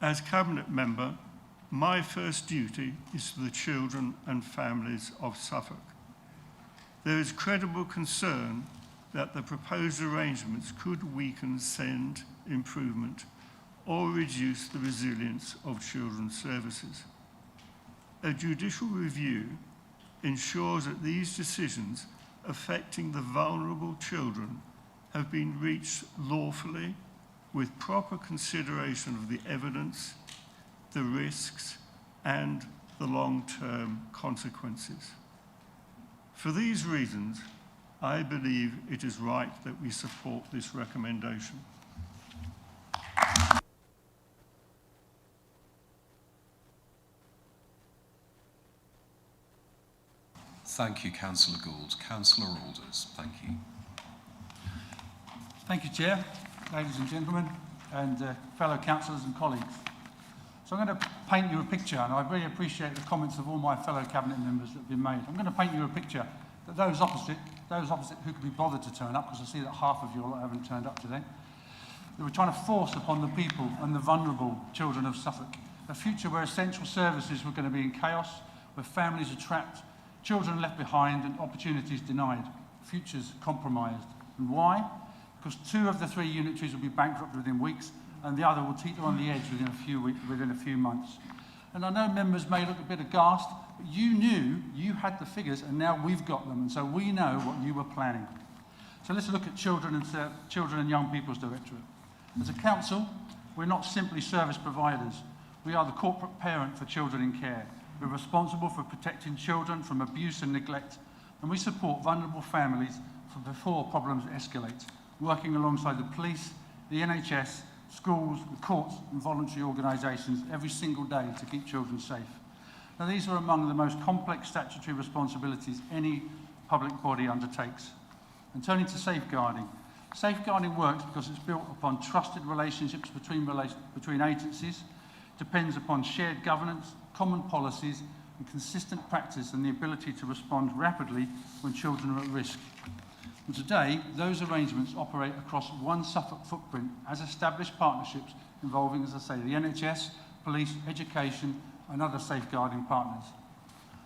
As Cabinet Member, my first duty is to the children and families of Suffolk. There is credible concern that the proposed arrangements could weaken SEND improvement or reduce the resilience of children's services. A judicial review ensures that these decisions affecting the vulnerable children have been reached lawfully with proper consideration of the evidence, the risks, and the long-term consequences. For these reasons, I believe it is right that we support this recommendation. Thank you, Councillor Gould. Councillor Alders, thank you. Thank you, Chair, ladies and gentlemen, and fellow councillors and colleagues. So I'm going to paint you a picture, and I really appreciate the comments of all my fellow Cabinet members that have been made. I'm going to paint you a picture that those opposite who could be bothered to turn up, because I see that half of you all haven't turned up today, that we're trying to force upon the people and the vulnerable children of Suffolk a future where essential services were going to be in chaos, where families are trapped, children left behind and opportunities denied, futures compromised. And why? Because 2 of the 3 unitaries will be bankrupt within weeks, and the other will teeter on the edge within a few months. And I know members may look a bit aghast, but you knew, you had the figures, and now we've got them, and so we know what you were planning. So let's look at Children and Young People's Directorate. As a council, we're not simply service providers. We are the corporate parent for children in care. We're responsible for protecting children from abuse and neglect, and we support vulnerable families before problems escalate, working alongside the police, the NHS, schools, the courts and voluntary organisations every single day to keep children safe. Now, these are among the most complex statutory responsibilities any public body undertakes. And turning to safeguarding. Safeguarding works because it's built upon trusted relationships between agencies, depends upon shared governance, common policies and consistent practice and the ability to respond rapidly when children are at risk. And today, those arrangements operate across one Suffolk footprint as established partnerships involving, as I say, the NHS, police, education and other safeguarding partners.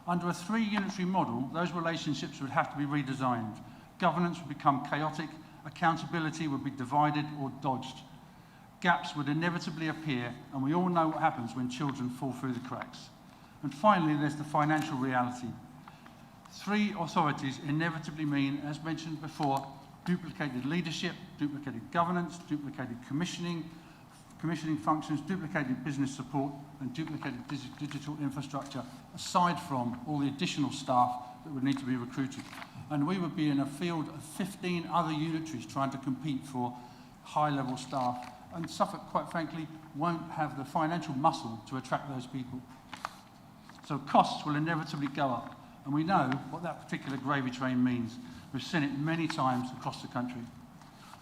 Under a 3-unitary model, those relationships would have to be redesigned. Governance would become chaotic, accountability would be divided or dodged. Gaps would inevitably appear, and we all know what happens when children fall through the cracks. And finally, there's the financial reality. 3 authorities inevitably mean, as mentioned before, duplicated leadership, duplicated governance, duplicated commissioning functions, duplicated business support, and duplicated digital infrastructure, aside from all the additional staff that would need to be recruited. And we would be in a field of 15 other unitaries trying to compete for high-level staff. And Suffolk, quite frankly, won't have the financial muscle to attract those people. So costs will inevitably go up. And we know what that particular gravy train means. We've seen it many times across the country.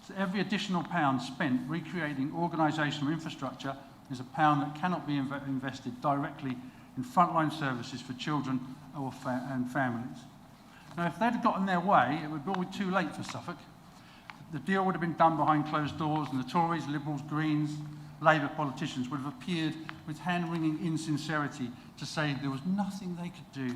So every additional pound spent recreating organisational infrastructure is a pound that cannot be invested directly in frontline services for children and families. Now, if they'd gotten their way, it would all be too late for Suffolk. The deal would have been done behind closed doors, and the Tories, Liberals, Greens, Labour politicians would have appeared with hand-wringing insincerity to say there was nothing they could do.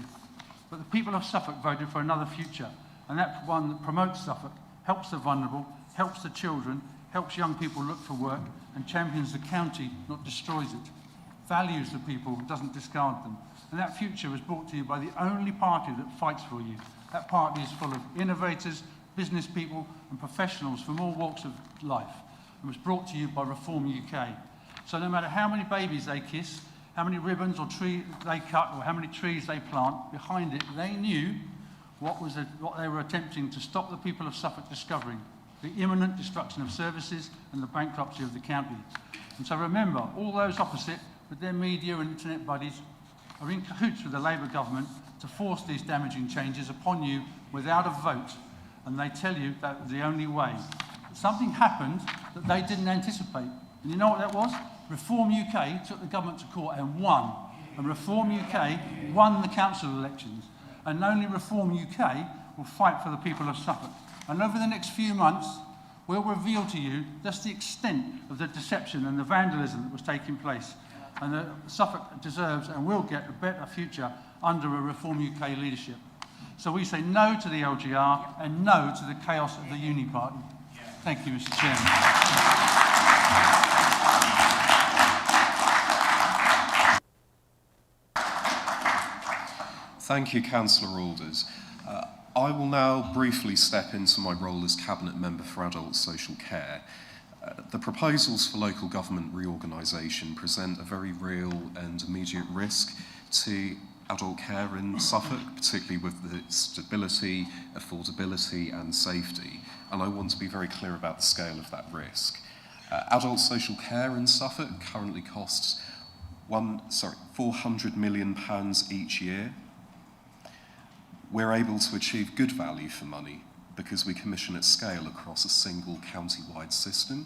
But the people of Suffolk voted for another future, and that one that promotes Suffolk, helps the vulnerable, helps the children, helps young people look for work, and champions the county, not destroys it. Values the people, doesn't discard them. And that future was brought to you by the only party that fights for you. That party is full of innovators, business people and professionals from all walks of life, and was brought to you by Reform UK. So no matter how many babies they kiss, how many ribbons or trees they cut, or how many trees they plant, behind it they knew what they were attempting to stop the people of Suffolk discovering: the imminent destruction of services and the bankruptcy of the county. And so remember, all those opposite, with their media and internet buddies, are in cahoots with the Labour government to force these damaging changes upon you without a vote, and they tell you that was the only way. Something happened that they didn't anticipate. And you know what that was? Reform UK took the government to court and won. And Reform UK won the council elections. And only Reform UK will fight for the people of Suffolk. And over the next few months, we'll reveal to you just the extent of the deception and the vandalism that was taking place. And that Suffolk deserves and will get a better future under a Reform UK leadership. So we say no to the LGR and no to the chaos of the Uni Party. Thank you, Mr. Chairman. Thank you, Councillor Alders. I will now briefly step into my role as Cabinet Member for Adult Social Care. The proposals for local government reorganisation present a very real and immediate risk to adult care in Suffolk, particularly with the stability, affordability and safety. And I want to be very clear about the scale of that risk. Adult social care in Suffolk currently costs £400 million each year. We're able to achieve good value for money because we commission at scale across a single county-wide system.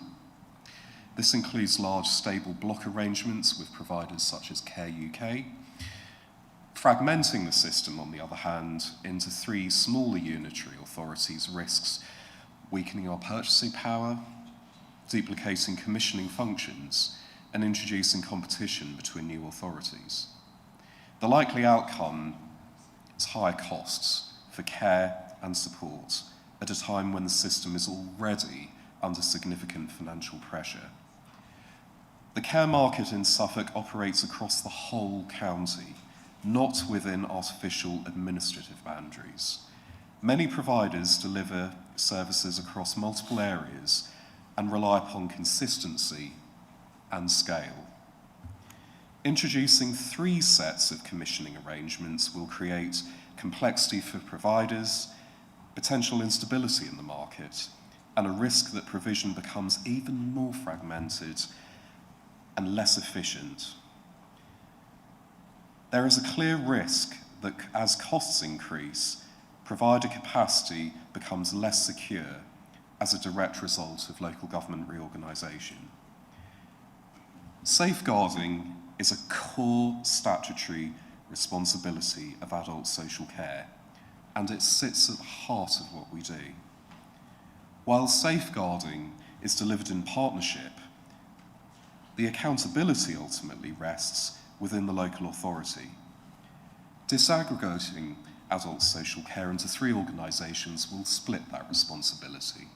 This includes large stable block arrangements with providers such as Care UK. Fragmenting the system, on the other hand, into 3 smaller unitary authorities risks weakening our purchasing power, duplicating commissioning functions, and introducing competition between new authorities. The likely outcome is higher costs for care and support at a time when the system is already under significant financial pressure. The care market in Suffolk operates across the whole county, not within artificial administrative boundaries. Many providers deliver services across multiple areas and rely upon consistency and scale. Introducing 3 sets of commissioning arrangements will create complexity for providers, potential instability in the market, and a risk that provision becomes even more fragmented and less efficient. There is a clear risk that as costs increase, provider capacity becomes less secure as a direct result of local government reorganisation. Safeguarding is a core statutory responsibility of adult social care, and it sits at the heart of what we do. While safeguarding is delivered in partnership, the accountability ultimately rests within the local authority. Disaggregating adult social care into 3 organisations will split that responsibility,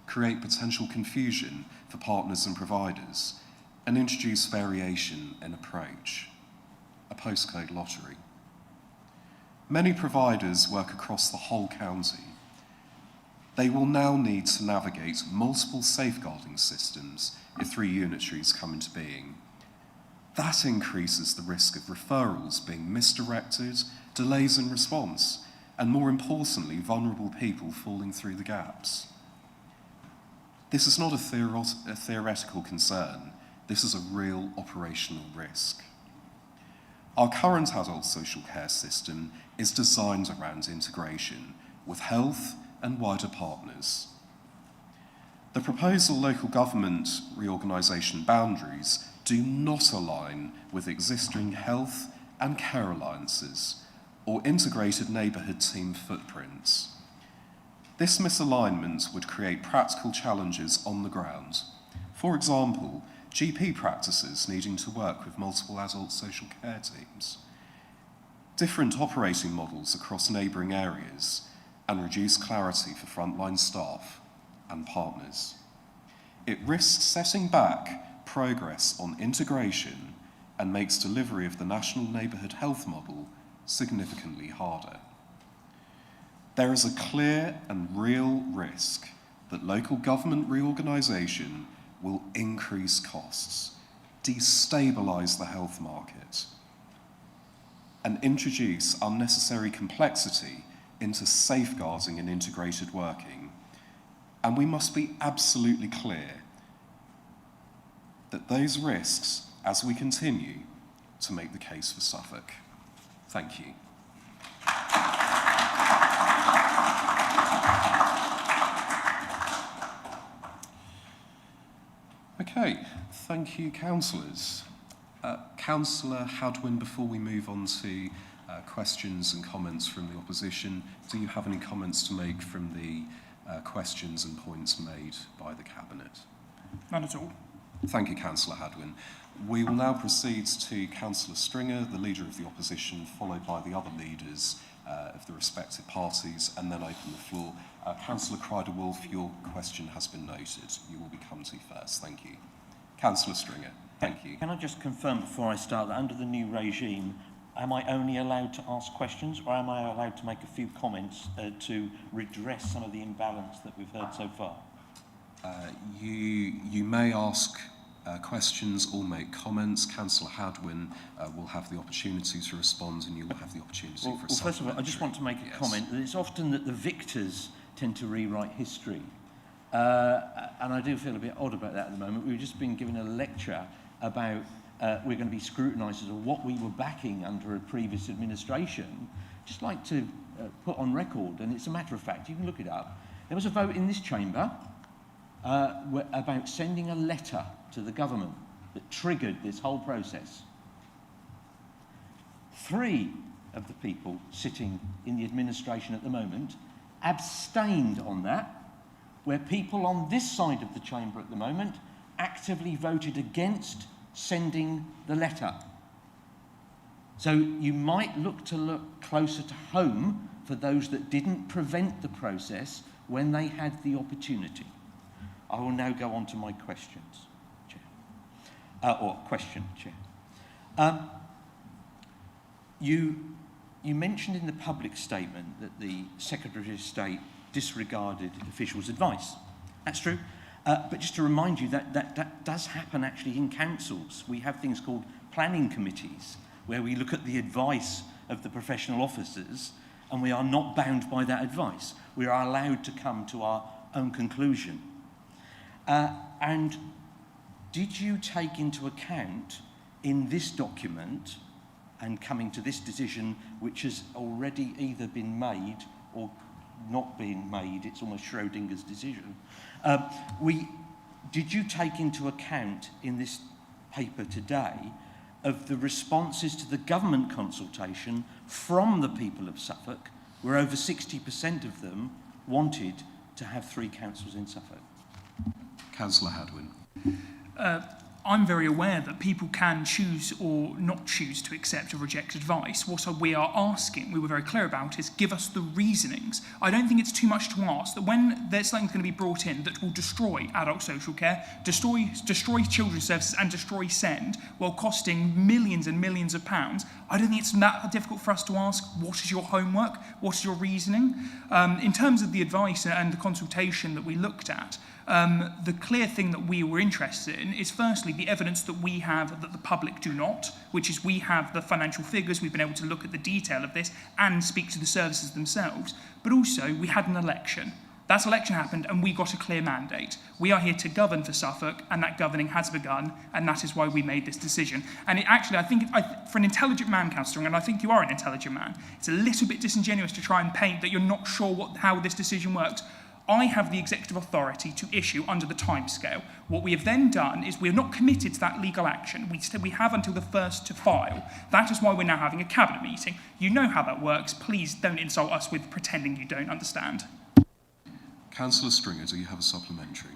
create potential confusion for partners and providers, and introduce variation in approach, a postcode lottery. Many providers work across the whole county. They will now need to navigate multiple safeguarding systems if 3 unitaries come into being. That increases the risk of referrals being misdirected, delays in response, and more importantly, vulnerable people falling through the gaps. This is not a theoretical concern. This is a real operational risk. Our current adult social care system is designed around integration with health and wider partners. The proposal local government reorganisation boundaries do not align with existing health and care alliances or integrated neighbourhood team footprints. This misalignment would create practical challenges on the ground. For example, GP practices needing to work with multiple adult social care teams, different operating models across neighbouring areas, and reduced clarity for frontline staff and partners. It risks setting back progress on integration and makes delivery of the national neighbourhood health model significantly harder. There is a clear and real risk that local government reorganisation will increase costs, destabilise the health market, and introduce unnecessary complexity into safeguarding and integrated working. And we must be absolutely clear that those risks, as we continue, to make the case for Suffolk. Thank you. Okay, thank you, councillors. Councillor Hadwin, before we move on to questions and comments from the opposition, do you have any comments to make from the questions and points made by the Cabinet? None at all. Thank you, Councillor Hadwin. We will now proceed to Councillor Stringer, the Leader of the Opposition, followed by the other leaders of the respective parties, and then open the floor. Councillor Crider-Wolf, your question has been noted. You will be come to first. Thank you. Councillor Stringer, thank you. Can I just confirm before I start that under the new regime, am I only allowed to ask questions, or am I allowed to make a few comments to redress some of the imbalance that we've heard so far? You may ask questions or make comments. Councillor Hadwin will have the opportunity to respond, and you will have the opportunity for a Well, first of all, I just want to make a comment that it's often that the victors tend to rewrite history. And I do feel a bit odd about that at the moment. We've just been given a lecture about we're going to be scrutinised as to what we were backing under a previous administration. Just like to put on record, and it's a matter of fact, you can look it up, there was a vote in this chamber about sending a letter to the government that triggered this whole process. 3 of the people sitting in the administration at the moment abstained on that, where people on this side of the chamber at the moment actively voted against sending the letter. So you might look closer to home for those that didn't prevent the process when they had the opportunity. I will now go on to my questions, Chair. Chair. You mentioned in the public statement that the Secretary of State disregarded officials' advice. That's true. But just to remind you that does happen actually in councils. We have things called planning committees where we look at the advice of the professional officers and we are not bound by that advice. We are allowed to come to our own conclusion. And did you take into account in this document and coming to this decision, which has already either been made or not been made, it's almost Schrodinger's decision, did you take into account in this paper today of the responses to the government consultation from the people of Suffolk, where over 60% of them wanted to have 3 councils in Suffolk? Councillor Hadwin. I'm very aware that people can choose or not choose to accept or reject advice. What we are asking, we were very clear about, is give us the reasonings. I don't think it's too much to ask that when there's something going to be brought in that will destroy adult social care, destroy children's services and destroy SEND while costing millions and millions of pounds, I don't think it's that difficult for us to ask, what is your homework? What is your reasoning? In terms of the advice and the consultation that we looked at, the clear thing that we were interested in is firstly the evidence that we have that the public do not, which is we have the financial figures, we've been able to look at the detail of this and speak to the services themselves, but also we had an election. That election happened and we got a clear mandate. We are here to govern for Suffolk and that governing has begun and that is why we made this decision. And it actually, I think for an intelligent man, Councillor, and I think you are an intelligent man, it's a little bit disingenuous to try and paint that you're not sure how this decision works. I have the executive authority to issue under the timescale. What we have then done is we are not committed to that legal action. We have until the 1st to file. That is why we're now having a cabinet meeting. You know how that works. Please don't insult us with pretending you don't understand. Councillor Stringer, do you have a supplementary?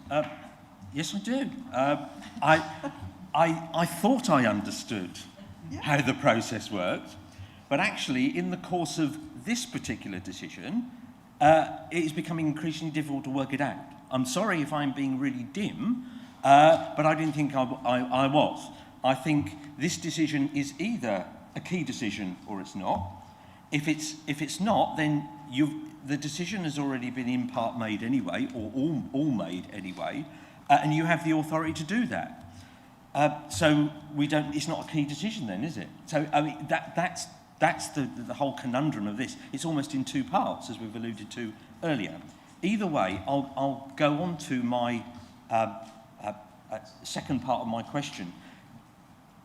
Yes, I do. I thought I understood how the process worked, but actually in the course of this particular decision, it is becoming increasingly difficult to work it out. I'm sorry if I'm being really dim, but I didn't think I was. I think this decision is either a key decision or it's not. If it's not, then the decision has already been in part made anyway, or all made anyway, and you have the authority to do that. So it's not a key decision then, is it? So I mean that's the whole conundrum of this. It's almost in 2 parts, as we've alluded to earlier. Either way, I'll go on to my second part of my question.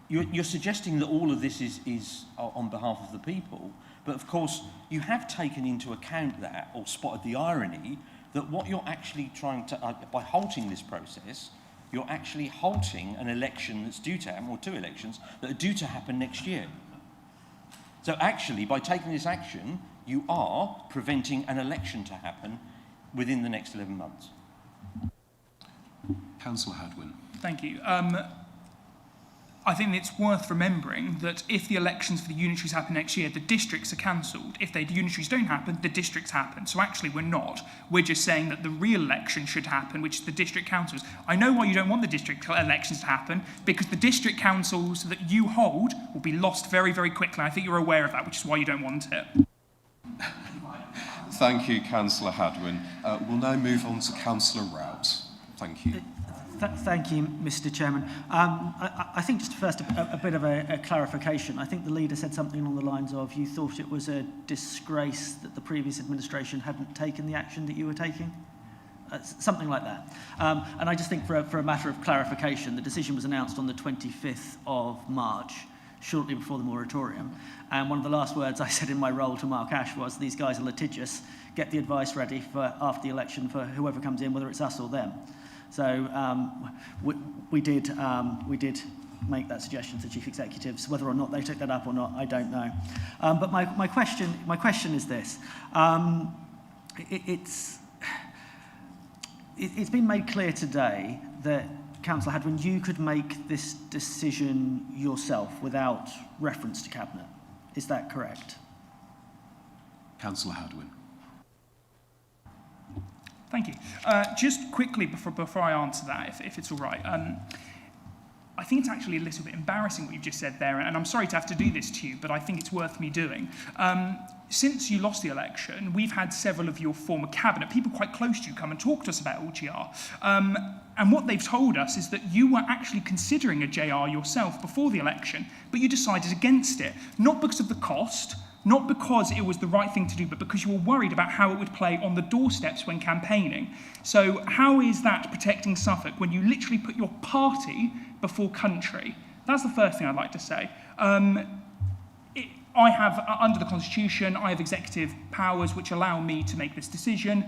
you're suggesting that all of this is on behalf of the people, but of course you have taken into account that, or spotted the irony, that what you're actually trying to, by halting this process, you're actually halting an election that's due to happen, or two elections that are due to happen next year. So actually, by taking this action, you are preventing an election to happen within the next 11 months. Councillor Hadwin. Thank you. I think it's worth remembering that if the elections for the unitaries happen next year, the districts are cancelled. If the unitaries don't happen, the districts happen. So actually we're not. We're just saying that the real election should happen, which is the district councils. I know why you don't want the district elections to happen, because the district councils that you hold will be lost very, very quickly. I think you're aware of that, which is why you don't want it. Thank you, Councillor Hadwin. We'll now move on to Councillor Rout. Thank you. Thank you, Mr. Chairman. I think just first a bit of a clarification. I think the leader said something along the lines of you thought it was a disgrace that the previous administration hadn't taken the action that you were taking. Something like that. And I just think for a matter of clarification, the decision was announced on the 25th of March, shortly before the moratorium. And one of the last words I said in my role to Mark Ash was, these guys are litigious, get the advice ready for after the election for whoever comes in, whether it's us or them. So we did make that suggestion to chief executives. Whether or not they took that up or not, I don't know. But my question is this: it's been made clear today that Councillor Hadwin, you could make this decision yourself without reference to cabinet. Is that correct? Councillor Hadwin. Thank you. Just quickly before I answer that, if it's all right, I think it's actually a little bit embarrassing what you've just said there, and I'm sorry to have to do this to you, but I think it's worth me doing. Since you lost the election, we've had several of your former cabinet, people quite close to you, come and talk to us about LGR. And what they've told us is that you were actually considering a JR yourself before the election, but you decided against it, not because of the cost, not because it was the right thing to do, but because you were worried about how it would play on the doorsteps when campaigning. So how is that protecting Suffolk when you literally put your party before country? That's the first thing I'd like to say. I have, under the Constitution, I have executive powers which allow me to make this decision.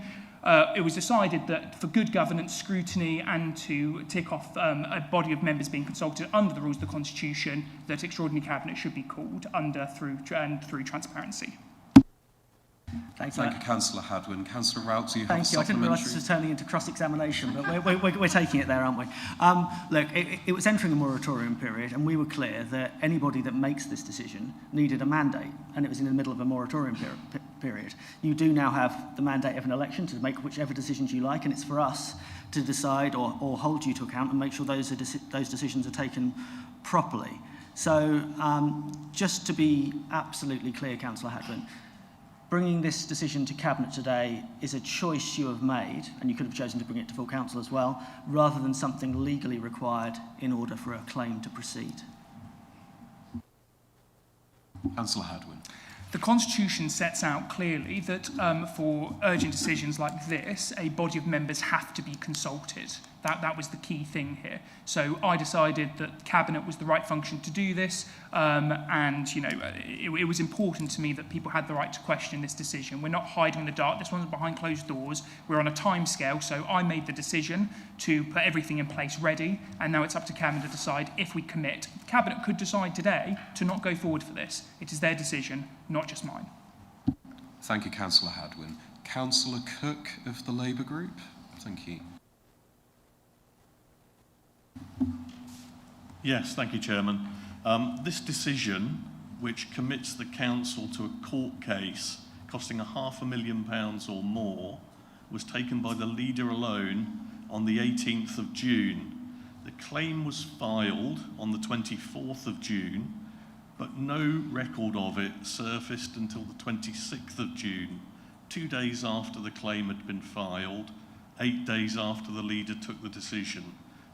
It was decided that for good governance, scrutiny, and to tick off a body of members being consulted under the rules of the Constitution, that extraordinary cabinet should be called through transparency. Thank you, Councillor Hadwin. Councillor Rout, do you have a Thank you. I didn't realise this was turning into cross-examination, but we're taking it there, aren't we? Look, it was entering a moratorium period, and we were clear that anybody that makes this decision needed a mandate, and it was in the middle of a moratorium period. You do now have the mandate of an election to make whichever decisions you like, and it's for us to decide or hold you to account and make sure those decisions are taken properly. So just to be absolutely clear, Councillor Hadwin, bringing this decision to Cabinet today is a choice you have made, and you could have chosen to bring it to full council as well, rather than something legally required in order for a claim to proceed. Councillor Hadwin. The Constitution sets out clearly that for urgent decisions like this, a body of members have to be consulted. That was the key thing here. So I decided that Cabinet was the right function to do this, and you know, it was important to me that people had the right to question this decision. We're not hiding in the dark. This one's behind closed doors. We're on a time scale, so I made the decision to put everything in place ready, and now it's up to Cabinet to decide if we commit. Cabinet could decide today to not go forward for this. It is their decision, not just mine. Thank you, Councillor Hadwin. Councillor Cook of the Labour Group. Thank you. Yes, thank you, Chairman. This decision, which commits the council to a court case costing £500,000 or more, was taken by the leader alone on the 18th of June. The claim was filed on the 24th of June, but no record of it surfaced until the 26th of June, 2 days after the claim had been filed, 8 days after the leader took the decision.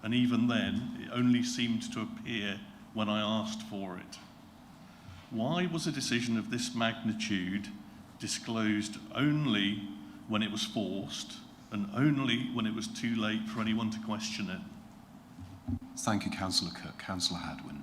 And even then, it only seemed to appear when I asked for it. Why was a decision of this magnitude disclosed only when it was forced and only when it was too late for anyone to question it? Thank you, Councillor Cook. Councillor Hadwin.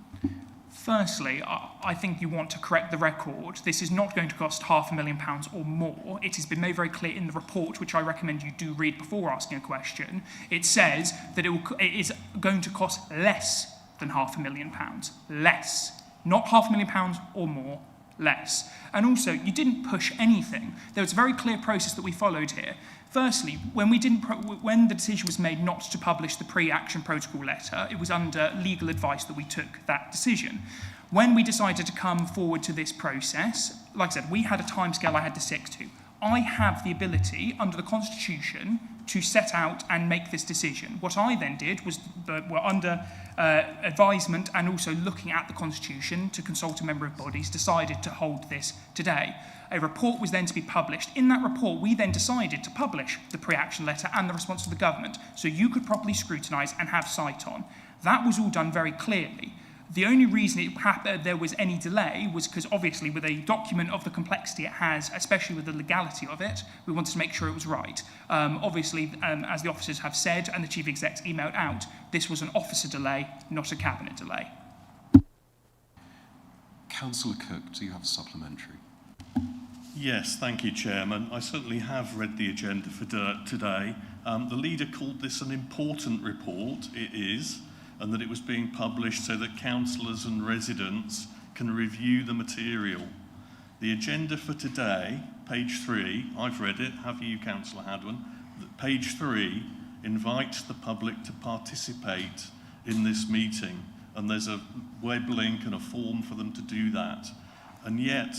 Firstly, I think you want to correct the record. This is not going to cost £500,000 or more. It has been made very clear in the report, which I recommend you do read before asking a question. It says that it is going to cost less than £500,000. Less. Not £500,000 or more. Less. And also, you didn't push anything. There was a very clear process that we followed here. Firstly, when the decision was made not to publish the pre-action protocol letter, it was under legal advice that we took that decision. When we decided to come forward to this process, like I said, we had a timescale I had to stick to. I have the ability, under the Constitution, to set out and make this decision. What I then did was, under advisement and also looking at the Constitution to consult a member of bodies, decided to hold this today. A report was then to be published. In that report, we then decided to publish the pre-action letter and the response of the government, so you could properly scrutinise and have sight on. That was all done very clearly. The only reason there was any delay was because obviously with a document of the complexity it has, especially with the legality of it, we wanted to make sure it was right. Obviously, as the officers have said and the chief exec's emailed out, this was an officer delay, not a cabinet delay. Councillor Cook, do you have a supplementary? Yes, thank you, Chairman. I certainly have read the agenda for today. The leader called this an important report. It is, and that it was being published so that councillors and residents can review the material. The agenda for today, page 3, I've read it, have you, Councillor Hadwin? Page 3 invites the public to participate in this meeting, and there's a web link and a form for them to do that. And yet,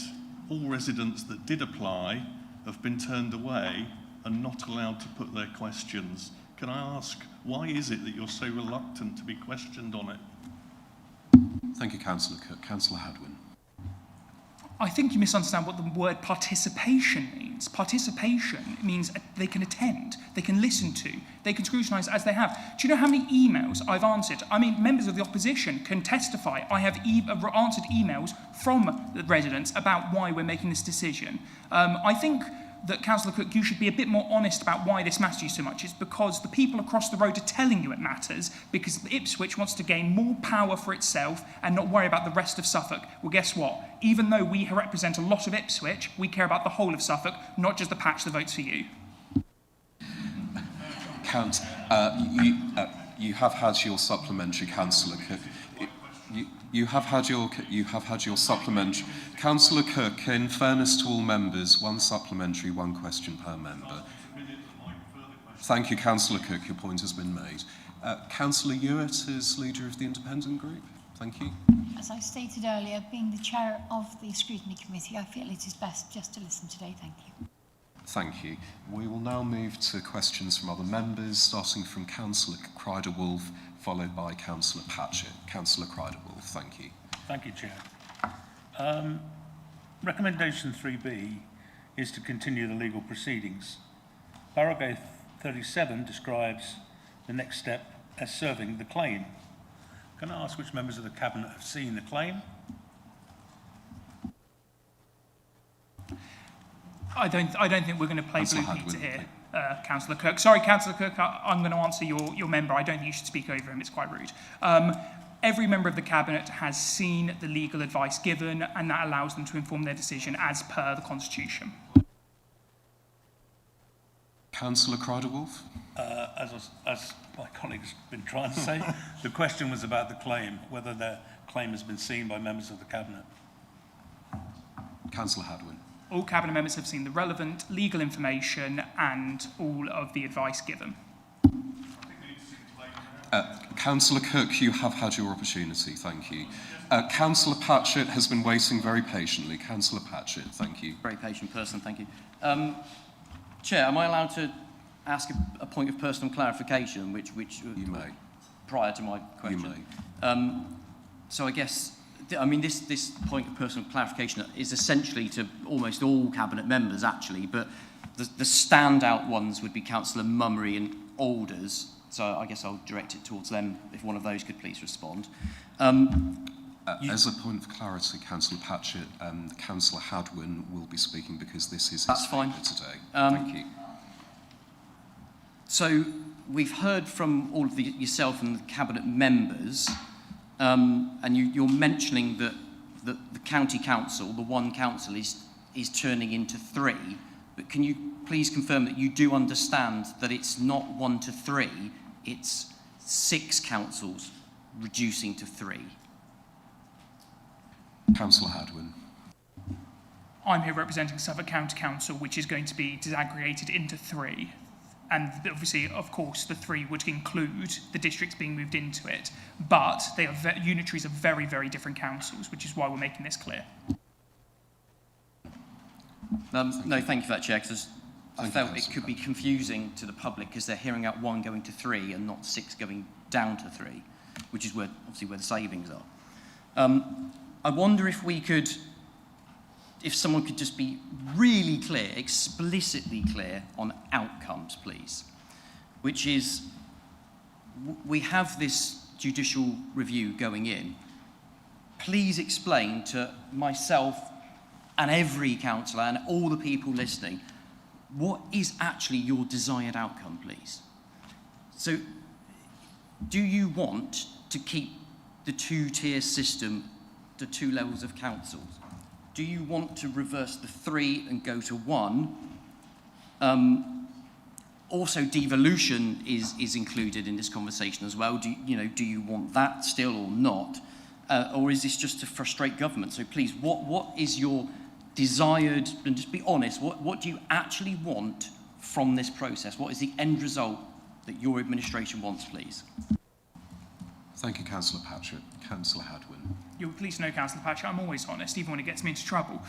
all residents that did apply have been turned away and not allowed to put their questions. Can I ask, why is it that you're so reluctant to be questioned on it? Thank you, Councillor Cook. Councillor Hadwin. I think you misunderstand what the word participation means. Participation means they can attend, they can listen to, they can scrutinise as they have. Do you know how many emails I've answered? I mean, members of the opposition can testify. I have answered emails from the residents about why we're making this decision. I think that, Councillor Cook, you should be a bit more honest about why this matters to you so much. It's because the people across the road are telling you it matters, because Ipswich wants to gain more power for itself and not worry about the rest of Suffolk. Well, guess what? Even though we represent a lot of Ipswich, we care about the whole of Suffolk, not just the patch that votes for you. You have had your supplementary, Councillor Cook. You have had your supplementary. Councillor Cook, in fairness to all members, one supplementary, one question per member. Thank you, Councillor Cook. Your point has been made. Councillor Hewitt is leader of the Independent Group. Thank you. As I stated earlier, being the chair of the Scrutiny Committee, I feel it is best just to listen today. Thank you. Thank you. We will now move to questions from other members, starting from Councillor Crider-Wolf, followed by Councillor Patchett. Councillor Crider-Wolf, thank you. Thank you, Chair. Recommendation 3B is to continue the legal proceedings. Paragraph 37 describes the next step as serving the claim. Can I ask which members of the Cabinet have seen the claim? I don't think we're going to play Blue Peter here, Councillor Cook. Sorry, Councillor Cook, I'm going to answer your member. I don't think you should speak over him. It's quite rude. Every member of the Cabinet has seen the legal advice given, and that allows them to inform their decision as per the Constitution. Councillor Crider-Wolf? As my colleague's been trying to say, the question was about the claim, whether the claim has been seen by members of the Cabinet. Councillor Hadwin. All Cabinet members have seen the relevant legal information and all of the advice given. Councillor Cook, you have had your opportunity, thank you. Councillor Patchett has been waiting very patiently. Councillor Patchett, thank you. Very patient person, thank you. Chair, am I allowed to ask a point of personal clarification, which you may, prior to my question? You may. So I guess, I mean, this point of personal clarification is essentially to almost all Cabinet members, actually, but the standout ones would be Councillor Mummery and Alders. So I guess I'll direct it towards them, if one of those could please respond. As a point of clarity, Councillor Patchett, Councillor Hadwin will be speaking because this is his favour today. Thank you. So we've heard from all of yourself and the Cabinet members and you're mentioning that the county council, the one council, is turning into 3. But can you please confirm that you do understand that it's not 1 to 3, it's 6 councils reducing to 3? Councillor Hadwin. I'm here representing Suffolk County Council, which is going to be disaggregated into 3. And obviously, of course, the 3 would include the districts being moved into it. But they are unitaries of very, very different councils, which is why we're making this clear. No, thank you for that, Chair, because I felt it could be confusing to the public because they're hearing out 1 going to 3 and not 6 going down to 3, which is where, obviously, where the savings are. I wonder if we could, if someone could just be really clear, explicitly clear on outcomes, please, which is, we have this judicial review going in. Please explain to myself and every councillor and all the people listening, what is actually your desired outcome, please? So, do you want to keep the 2-tier system, the 2 levels of councils? Do you want to reverse the 3 and go to 1? Also, devolution is included in this conversation as well. Do you want that still or not? Or is this just to frustrate government? So please, what is your desired, and just be honest, what do you actually want from this process? What is the end result that your administration wants, please? Thank you, Councillor Patrick. Councillor Hadwin. You'll please know, Councillor Patrick, I'm always honest, even when it gets me into trouble.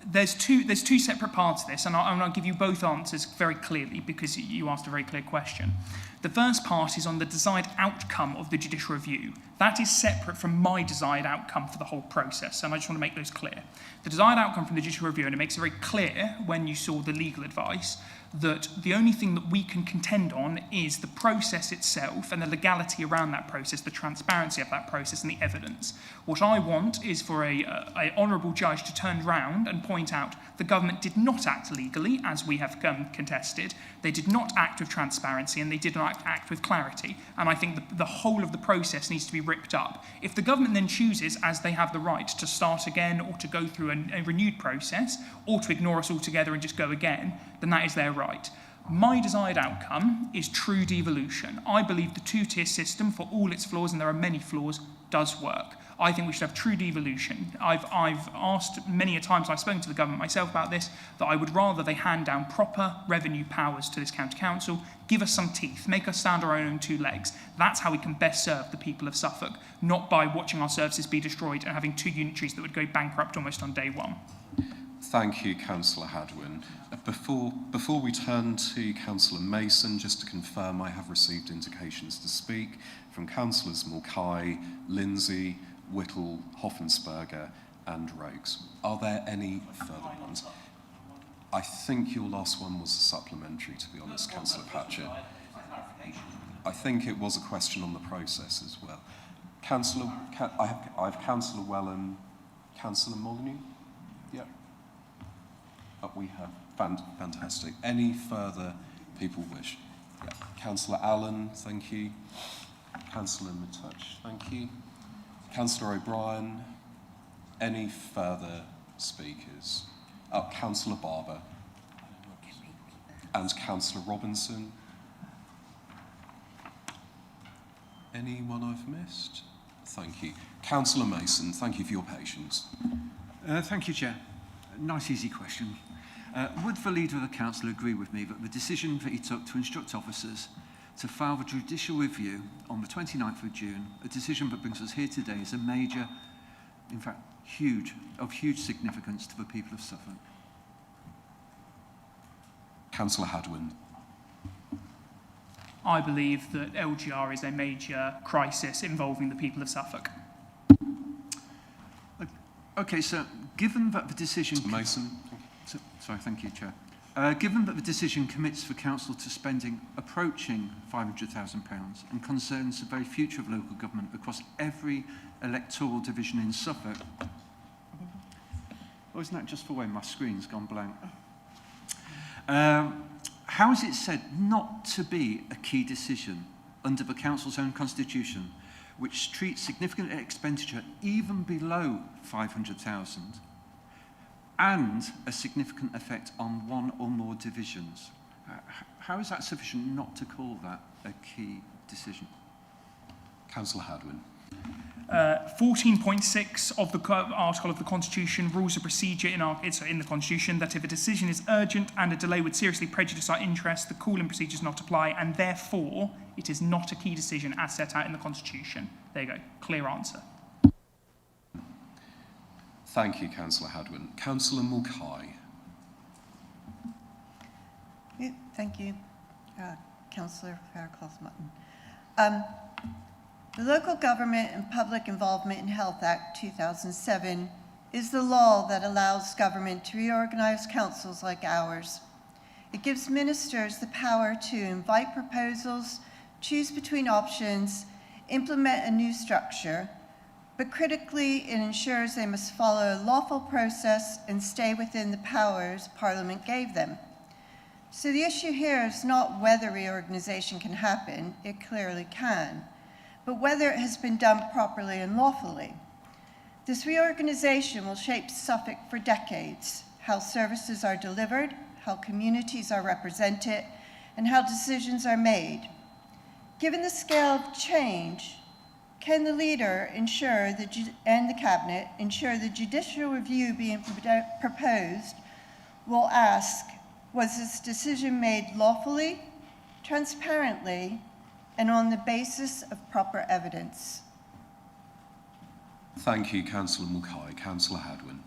There's two separate parts to this, and I'll give you both answers very clearly because you asked a very clear question. The first part is on the desired outcome of the judicial review. That is separate from my desired outcome for the whole process, and I just want to make those clear. The desired outcome from the judicial review, and it makes it very clear when you saw the legal advice, that the only thing that we can contend on is the process itself and the legality around that process, the transparency of that process and the evidence. What I want is for a honourable judge to turn round and point out the government did not act legally, as we have contested. They did not act with transparency and they did not act with clarity. And I think the whole of the process needs to be ripped up. If the government then chooses, as they have the right, to start again or to go through a renewed process or to ignore us altogether and just go again, then that is their right. My desired outcome is true devolution. I believe the 2-tier system, for all its flaws, and there are many flaws, does work. I think we should have true devolution. I've asked many a times, I've spoken to the government myself about this, that I would rather they hand down proper revenue powers to this county council, give us some teeth, make us stand on our own 2 legs. That's how we can best serve the people of Suffolk, not by watching our services be destroyed and having 2 unitaries that would go bankrupt almost on day 1. Thank you, Councillor Hadwin. Before we turn to Councillor Mason, just to confirm, I have received indications to speak from Councillors Mulcahy, Lindsay, Whittle, Hoffensberger and Rogues. Are there any further ones? I think your last one was a supplementary, to be honest, Councillor Patchett. I think it was a question on the process as well. I have Councillor Wellen, Councillor Molyneux? Yep. We have, fantastic. Any further people wish? Yeah. Councillor Allen, thank you. Councillor Matuch, thank you. Councillor O'Brien, any further speakers? Councillor Barber and Councillor Robinson. Anyone I've missed? Thank you. Councillor Mason, thank you for your patience. Thank you, Chair. Nice, easy question. Would the Leader of the Council agree with me that the decision that he took to instruct officers to file the judicial review on the 29th of June, a decision that brings us here today, is a major, in fact, huge significance to the people of Suffolk? Councillor Hadwin. I believe that LGR is a major crisis involving the people of Suffolk. Okay, so given that the decision... Mr. Mason. Sorry, thank you, Chair. Given that the decision commits the Council to spending approaching £500,000 and concerns the very future of local government across every electoral division in Suffolk... Oh, isn't that just the way my screen's gone blank? How is it said not to be a key decision under the Council's own constitution which treats significant expenditure even below 500,000 and a significant effect on one or more divisions. How is that sufficient not to call that a key decision? Councillor Hadwin. 14.6 of the article of the Constitution rules of procedure in the Constitution that if a decision is urgent and a delay would seriously prejudice our interests, the call-in procedure does not apply, and therefore it is not a key decision as set out in the Constitution. There you go. Clear answer. Thank you, Councillor Hadwin. Councillor Mulcahy. Yeah, thank you, Councillor Fairclough-Mutton. The Local Government and Public Involvement in Health Act 2007 is the law that allows government to reorganise councils like ours. It gives ministers the power to invite proposals, choose between options, implement a new structure, but critically it ensures they must follow a lawful process and stay within the powers Parliament gave them. So the issue here is not whether reorganisation can happen, it clearly can, but whether it has been done properly and lawfully. This reorganisation will shape Suffolk for decades, how services are delivered, how communities are represented, and how decisions are made. Given the scale of change, can the leader ensure and the cabinet ensure the judicial review being proposed will ask, was this decision made lawfully, transparently, and on the basis of proper evidence? Thank you, Councillor Mulcahy. Councillor Hadwin.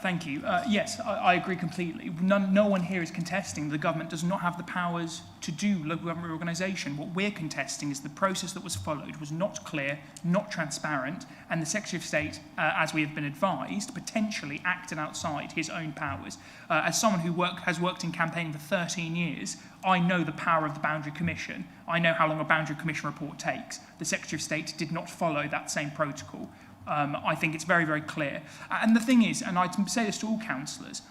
Thank you. Yes, I agree completely. No one here is contesting the government does not have the powers to do local government reorganisation. What we're contesting is the process that was followed was not clear, not transparent, and the Secretary of State, as we have been advised, potentially acted outside his own powers. As someone who has worked in campaigning for 13 years, I know the power of the Boundary Commission. I know how long a Boundary Commission report takes. The Secretary of State did not follow that same protocol. I think it's very, very clear. And the thing is, and I say this to all councillors,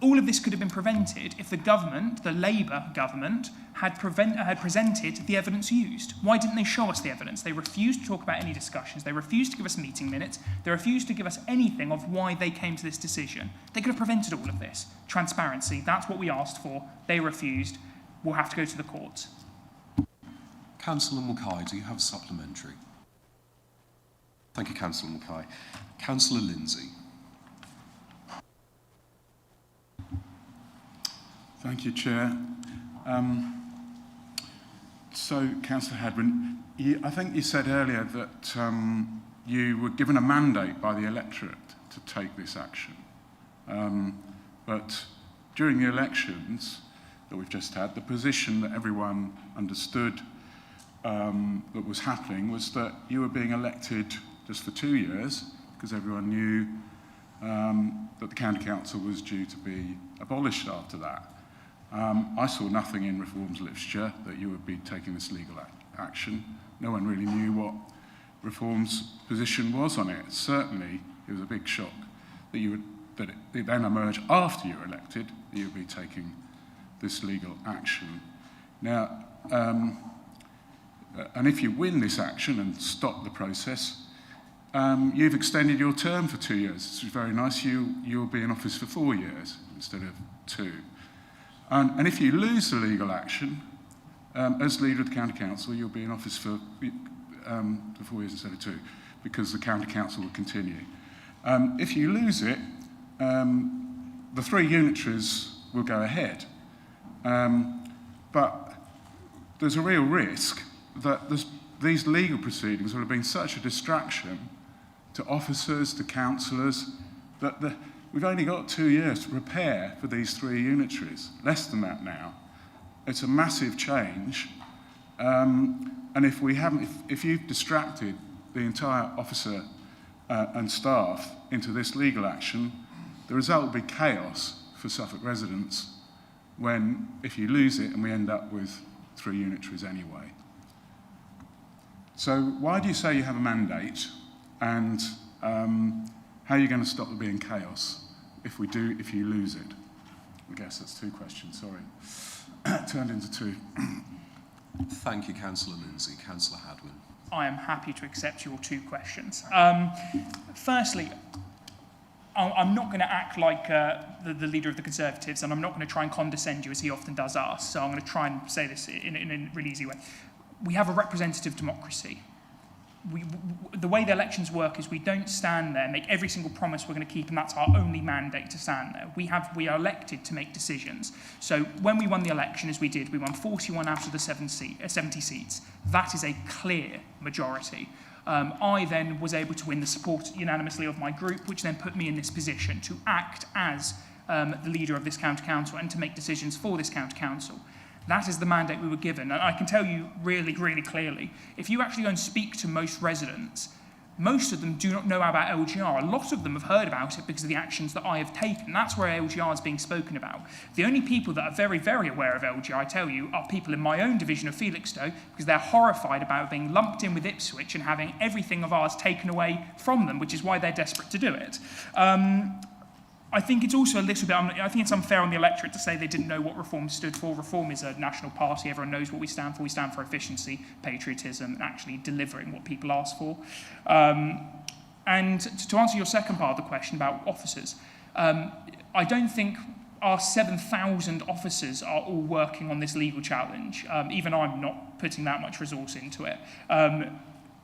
all of this could have been prevented if the government, the Labour government, had presented the evidence used. Why didn't they show us the evidence? They refused to talk about any discussions. They refused to give us meeting minutes. They refused to give us anything of why they came to this decision. They could have prevented all of this. Transparency, that's what we asked for. They refused. We'll have to go to the courts. Councillor Mulcahy, do you have a supplementary? Thank you, Councillor Mulcahy. Councillor Lindsay. Thank you, Chair. So, Councillor Hadwin, I think you said earlier that you were given a mandate by the electorate to take this action. But during the elections that we've just had, the position that everyone understood that was happening was that you were being elected just for 2 years, because everyone knew that the County Council was due to be abolished after that. I saw nothing in Reform's literature that you would be taking this legal action. No one really knew what Reform's position was on it. Certainly, it was a big shock that it then emerged after you were elected that you would be taking this legal action. Now, and if you win this action and stop the process, you've extended your term for 2 years. It's very nice. You'll be in office for 4 years instead of 2. And if you lose the legal action, as leader of the County Council, you'll be in office for 4 years instead of 2, because the County Council will continue. If you lose it, the 3 unitaries will go ahead. But there's a real risk that these legal proceedings will have been such a distraction to officers, to councillors, that we've only got 2 years to prepare for these 3 unitaries, less than that now. It's a massive change, and if you've distracted the entire officer and staff into this legal action, the result will be chaos for Suffolk residents if you lose it and we end up with 3 unitaries anyway. So why do you say you have a mandate, and how are you going to stop there being chaos if you lose it? I guess that's 2 questions, sorry. Turned into 2. Thank you, Councillor Lindsay. Councillor Hadwin. I am happy to accept your 2 questions. Firstly, I'm not going to act like the leader of the Conservatives, and I'm not going to try and condescend you as he often does us, so I'm going to try and say this in a really easy way. We have a representative democracy. The way the elections work is we don't stand there, make every single promise we're going to keep, and that's our only mandate to stand there. We are elected to make decisions. So when we won the election, as we did, we won 41 out of the 70 seats. That is a clear majority. I then was able to win the support unanimously of my group, which then put me in this position to act as the leader of this county council and to make decisions for this county council. That is the mandate we were given. And I can tell you really, really clearly, if you actually go and speak to most residents, most of them do not know about LGR. A lot of them have heard about it because of the actions that I have taken. That's where LGR is being spoken about. The only people that are very, very aware of LGR, I tell you, are people in my own division of Felixstowe, because they're horrified about being lumped in with Ipswich and having everything of ours taken away from them, which is why they're desperate to do it. I think it's also a little bit, I think it's unfair on the electorate to say they didn't know what Reform stood for. Reform is a national party. Everyone knows what we stand for. We stand for efficiency, patriotism, and actually delivering what people ask for. And to answer your second part of the question about officers, I don't think our 7,000 officers are all working on this legal challenge. Even I'm not putting that much resource into it.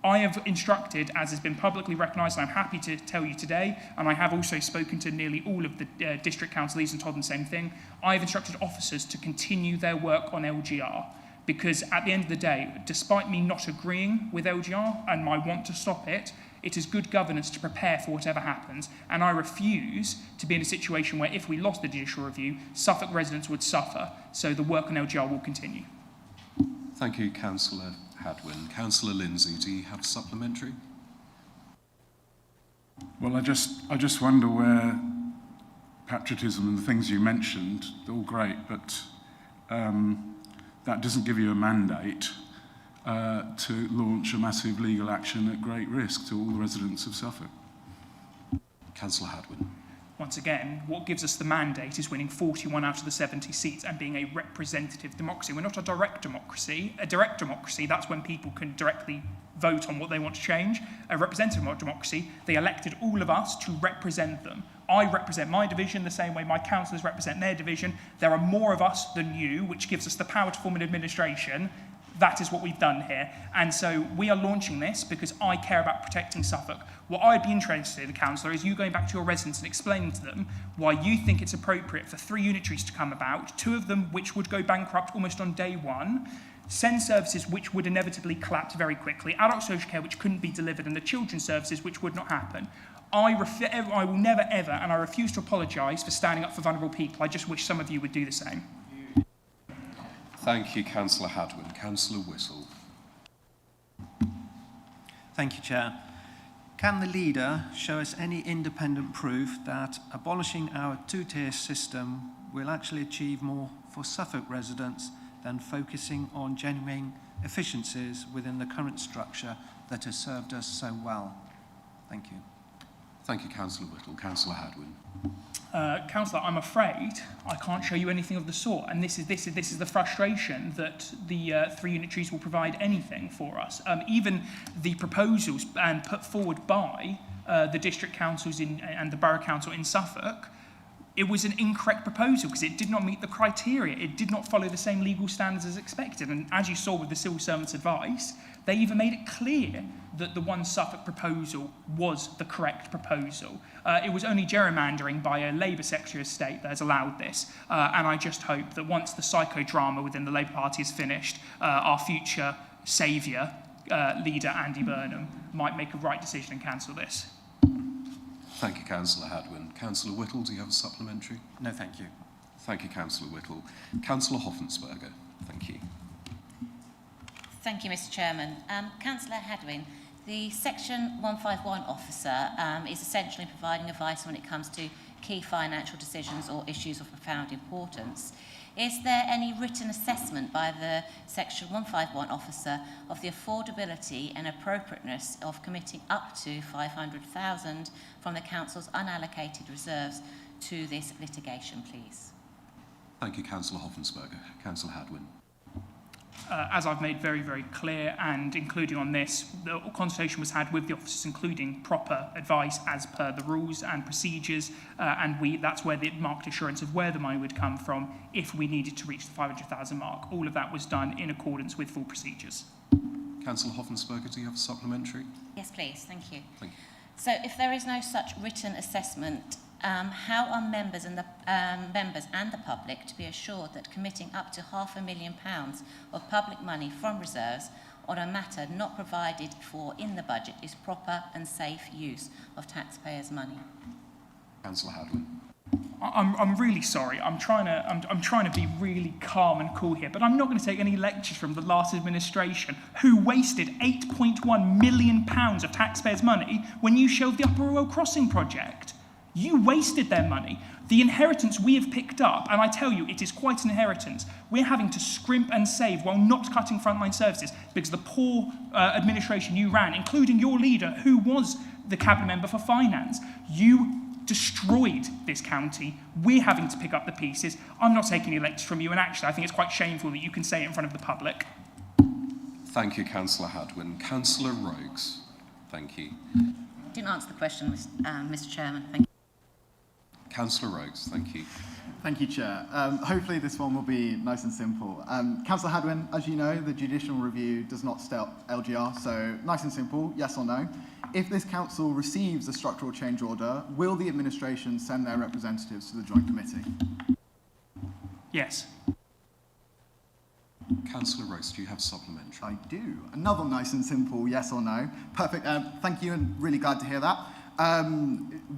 I have instructed, as has been publicly recognised, and I'm happy to tell you today, and I have also spoken to nearly all of the district councillors and told them the same thing, I have instructed officers to continue their work on LGR, because at the end of the day, despite me not agreeing with LGR and my want to stop it, it is good governance to prepare for whatever happens, and I refuse to be in a situation where if we lost the judicial review, Suffolk residents would suffer, so the work on LGR will continue. Thank you, Councillor Hadwin. Councillor Lindsay, do you have a supplementary? Well, I just wonder where patriotism and the things you mentioned, they're all great, but that doesn't give you a mandate to launch a massive legal action at great risk to all the residents of Suffolk. Councillor Hadwin. Once again, what gives us the mandate is winning 41 out of the 70 seats and being a representative democracy. We're not a direct democracy. A direct democracy, that's when people can directly vote on what they want to change. A representative democracy, they elected all of us to represent them. I represent my division the same way my councillors represent their division. There are more of us than you, which gives us the power to form an administration. That is what we've done here. And so we are launching this because I care about protecting Suffolk. What I'd be interested in, Councillor, is you going back to your residents and explaining to them why you think it's appropriate for 3 unitaries to come about, 2 of them which would go bankrupt almost on day 1, send services which would inevitably collapse very quickly, adult social care which couldn't be delivered, and the children's services which would not happen. I will never ever, and I refuse to apologise for standing up for vulnerable people. I just wish some of you would do the same. Thank you, Councillor Hadwin. Councillor Whittle. Thank you, Chair. Can the leader show us any independent proof that abolishing our 2-tier system will actually achieve more for Suffolk residents than focusing on genuine efficiencies within the current structure that has served us so well? Thank you. Thank you, Councillor Whittle. Councillor Hadwin. Councillor, I'm afraid I can't show you anything of the sort, and this is the frustration that the 3 unitaries will provide anything for us. Even the proposals put forward by the district councils and the borough council in Suffolk, it was an incorrect proposal because it did not meet the criteria. It did not follow the same legal standards as expected. And as you saw with the civil servants' advice, they even made it clear that the one Suffolk proposal was the correct proposal. It was only gerrymandering by a Labour Secretary of State that has allowed this. And I just hope that once the psychodrama within the Labour Party is finished, our future saviour, leader Andy Burnham, might make a right decision and cancel this. Thank you, Councillor Hadwin. Councillor Whittle, do you have a supplementary? No, thank you. Thank you, Councillor Whittle. Councillor Hoffensberger. Thank you. Thank you, Mr. Chairman. Councillor Hadwin, the Section 151 officer is essential in providing advice when it comes to key financial decisions or issues of profound importance. Is there any written assessment by the Section 151 officer of the affordability and appropriateness of committing up to £500,000 from the Council's unallocated reserves to this litigation, please? Thank you, Councillor Hoffensberger. Councillor Hadwin. as I've made very, very clear, and including on this, the consultation was had with the officers, including proper advice as per the rules and procedures, and that's where the marked assurance of where the money would come from if we needed to reach the 500,000 mark. All of that was done in accordance with full procedures. Councillor Hoffensberger, do you have a supplementary? Yes, please. Thank you. Thank you. So if there is no such written assessment, how are members and the public to be assured that committing up to £500,000 of public money from reserves on a matter not provided for in the budget is proper and safe use of taxpayers' money? Councillor Hadwin. I'm really sorry. I'm trying to be really calm and cool here, but I'm not going to take any lectures from the last administration who wasted £8.1 million of taxpayers' money when you showed the Upper Royal Crossing project. You wasted their money. The inheritance we have picked up, and I tell you, it is quite an inheritance. We're having to scrimp and save while not cutting frontline services because the poor administration you ran, including your leader, who was the cabinet member for finance, you destroyed this county. We're having to pick up the pieces. I'm not taking any lectures from you, and actually I think it's quite shameful that you can say it in front of the public. Thank you, Councillor Hadwin. Councillor Rogues. Thank you. Didn't answer the question, Mr. Chairman. Thank you. Councillor Rogues, thank you. Thank you, Chair. Hopefully this one will be nice and simple. Councillor Hadwin, as you know, the judicial review does not stop LGR, so nice and simple, yes or no. If this council receives a structural change order, will the administration send their representatives to the Joint Committee? Yes. Councillor Rogues, do you have supplementary? I do. Another nice and simple yes or no. Perfect. Thank you, and really glad to hear that.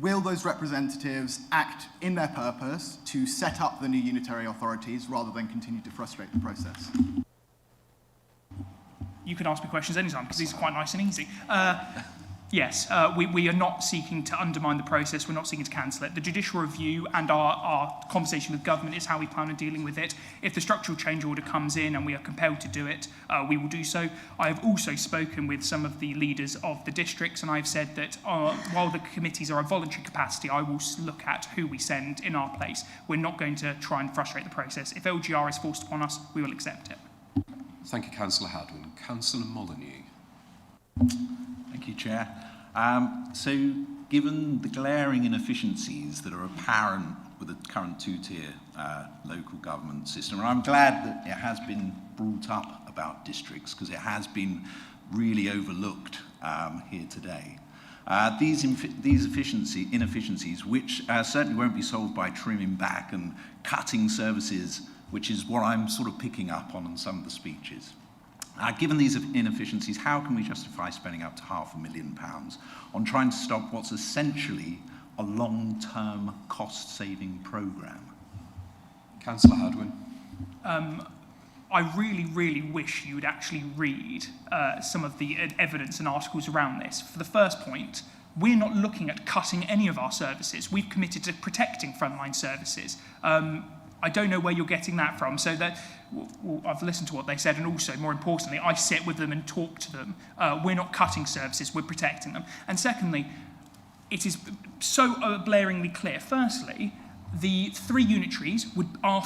Will those representatives act in their purpose to set up the new unitary authorities rather than continue to frustrate the process? You can ask me questions anytime because these are quite nice and easy. Yes, we are not seeking to undermine the process. We're not seeking to cancel it. The judicial review and our conversation with government is how we plan on dealing with it. If the structural change order comes in and we are compelled to do it, we will do so. I have also spoken with some of the leaders of the districts, and I've said that while the committees are a voluntary capacity, I will look at who we send in our place. We're not going to try and frustrate the process. If LGR is forced upon us, we will accept it. Thank you, Councillor Hadwin. Councillor Molyneux. Thank you, Chair. So, given the glaring inefficiencies that are apparent with the current two-tier local government system, and I'm glad that it has been brought up about districts because it has been really overlooked here today. These inefficiencies, which certainly won't be solved by trimming back and cutting services, which is what I'm sort of picking up on in some of the speeches. Given these inefficiencies, how can we justify spending up to £500,000 on trying to stop what's essentially a long-term cost-saving programme? Councillor Hadwin. I really, really wish you would actually read some of the evidence and articles around this. For the first point, we're not looking at cutting any of our services. We've committed to protecting frontline services. I don't know where you're getting that from. So that I've listened to what they said, and also, more importantly, I sit with them and talk to them. We're not cutting services, we're protecting them. And secondly, it is so blaringly clear. Firstly, the 3 unitaries are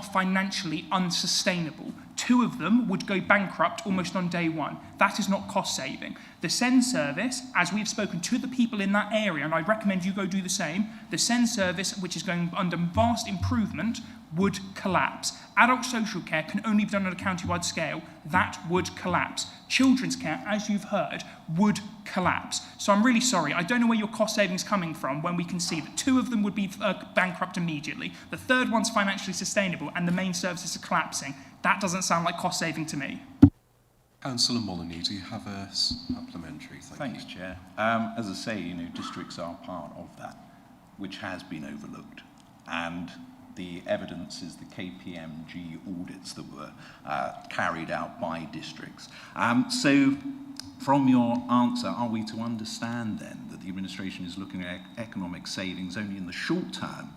financially unsustainable. 2 of them would go bankrupt almost on day one. That is not cost saving. The SEND service, as we've spoken to the people in that area, and I recommend you go do the same, the SEND service, which is going under vast improvement, would collapse. Adult social care can only be done on a county-wide scale. That would collapse. Children's care, as you've heard, would collapse. So I'm really sorry. I don't know where your cost savings coming from when we can see that 2 of them would be bankrupt immediately. The 3rd one's financially sustainable and the main services are collapsing. That doesn't sound like cost saving to me. Councillor Molyneux, do you have a supplementary? Thanks, Chair. As I say, districts are part of that, which has been overlooked. And the evidence is the KPMG audits that were carried out by districts. So, from your answer, are we to understand then that the administration is looking at economic savings only in the short term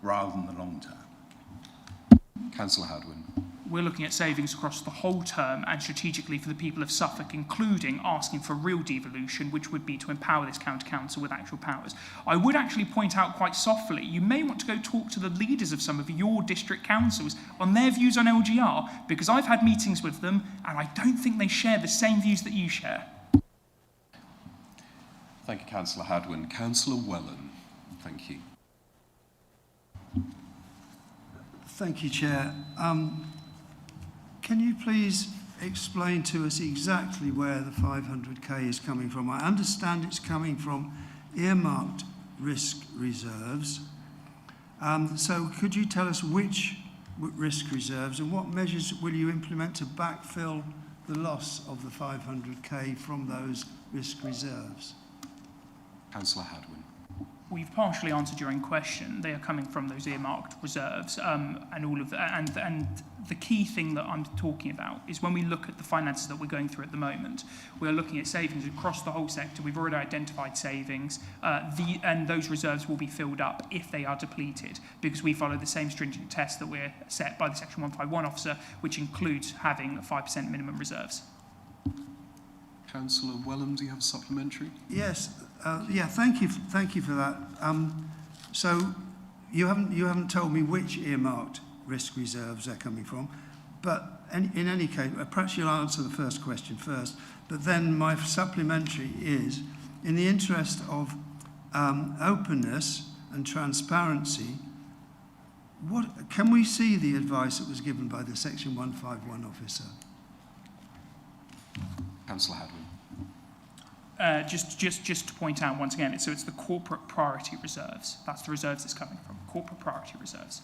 rather than the long term? Councillor Hadwin. we're looking at savings across the whole term and strategically for the people of Suffolk, including asking for real devolution, which would be to empower this county council with actual powers. I would actually point out quite softly, you may want to go talk to the leaders of some of your district councils on their views on LGR, because I've had meetings with them and I don't think they share the same views that you share. Thank you, Councillor Hadwin. Councillor Wellen, thank you. Thank you, Chair. Can you please explain to us exactly where the 500k is coming from? I understand it's coming from earmarked risk reserves. So could you tell us which risk reserves and what measures will you implement to backfill the loss of the 500k from those risk reserves? Councillor Hadwin. We've partially answered your own question. They are coming from those earmarked reserves, and all of the, and the key thing that I'm talking about is when we look at the finances that we're going through at the moment, we're looking at savings across the whole sector. We've already identified savings, and those reserves will be filled up if they are depleted, because we follow the same stringent test that we're set by the Section 151 officer, which includes having 5% minimum reserves. Councillor Wellen, do you have a supplementary? Yes. Yeah. Thank you for that. So you haven't told me which earmarked risk reserves they're coming from, but in any case, perhaps you'll answer the first question first. But then my supplementary is, in the interest of openness and transparency, what can we see the advice that was given by the Section 151 officer? Councillor Hadwin. Just to point out once again, so it's the corporate priority reserves. That's the reserves it's coming from, corporate priority reserves.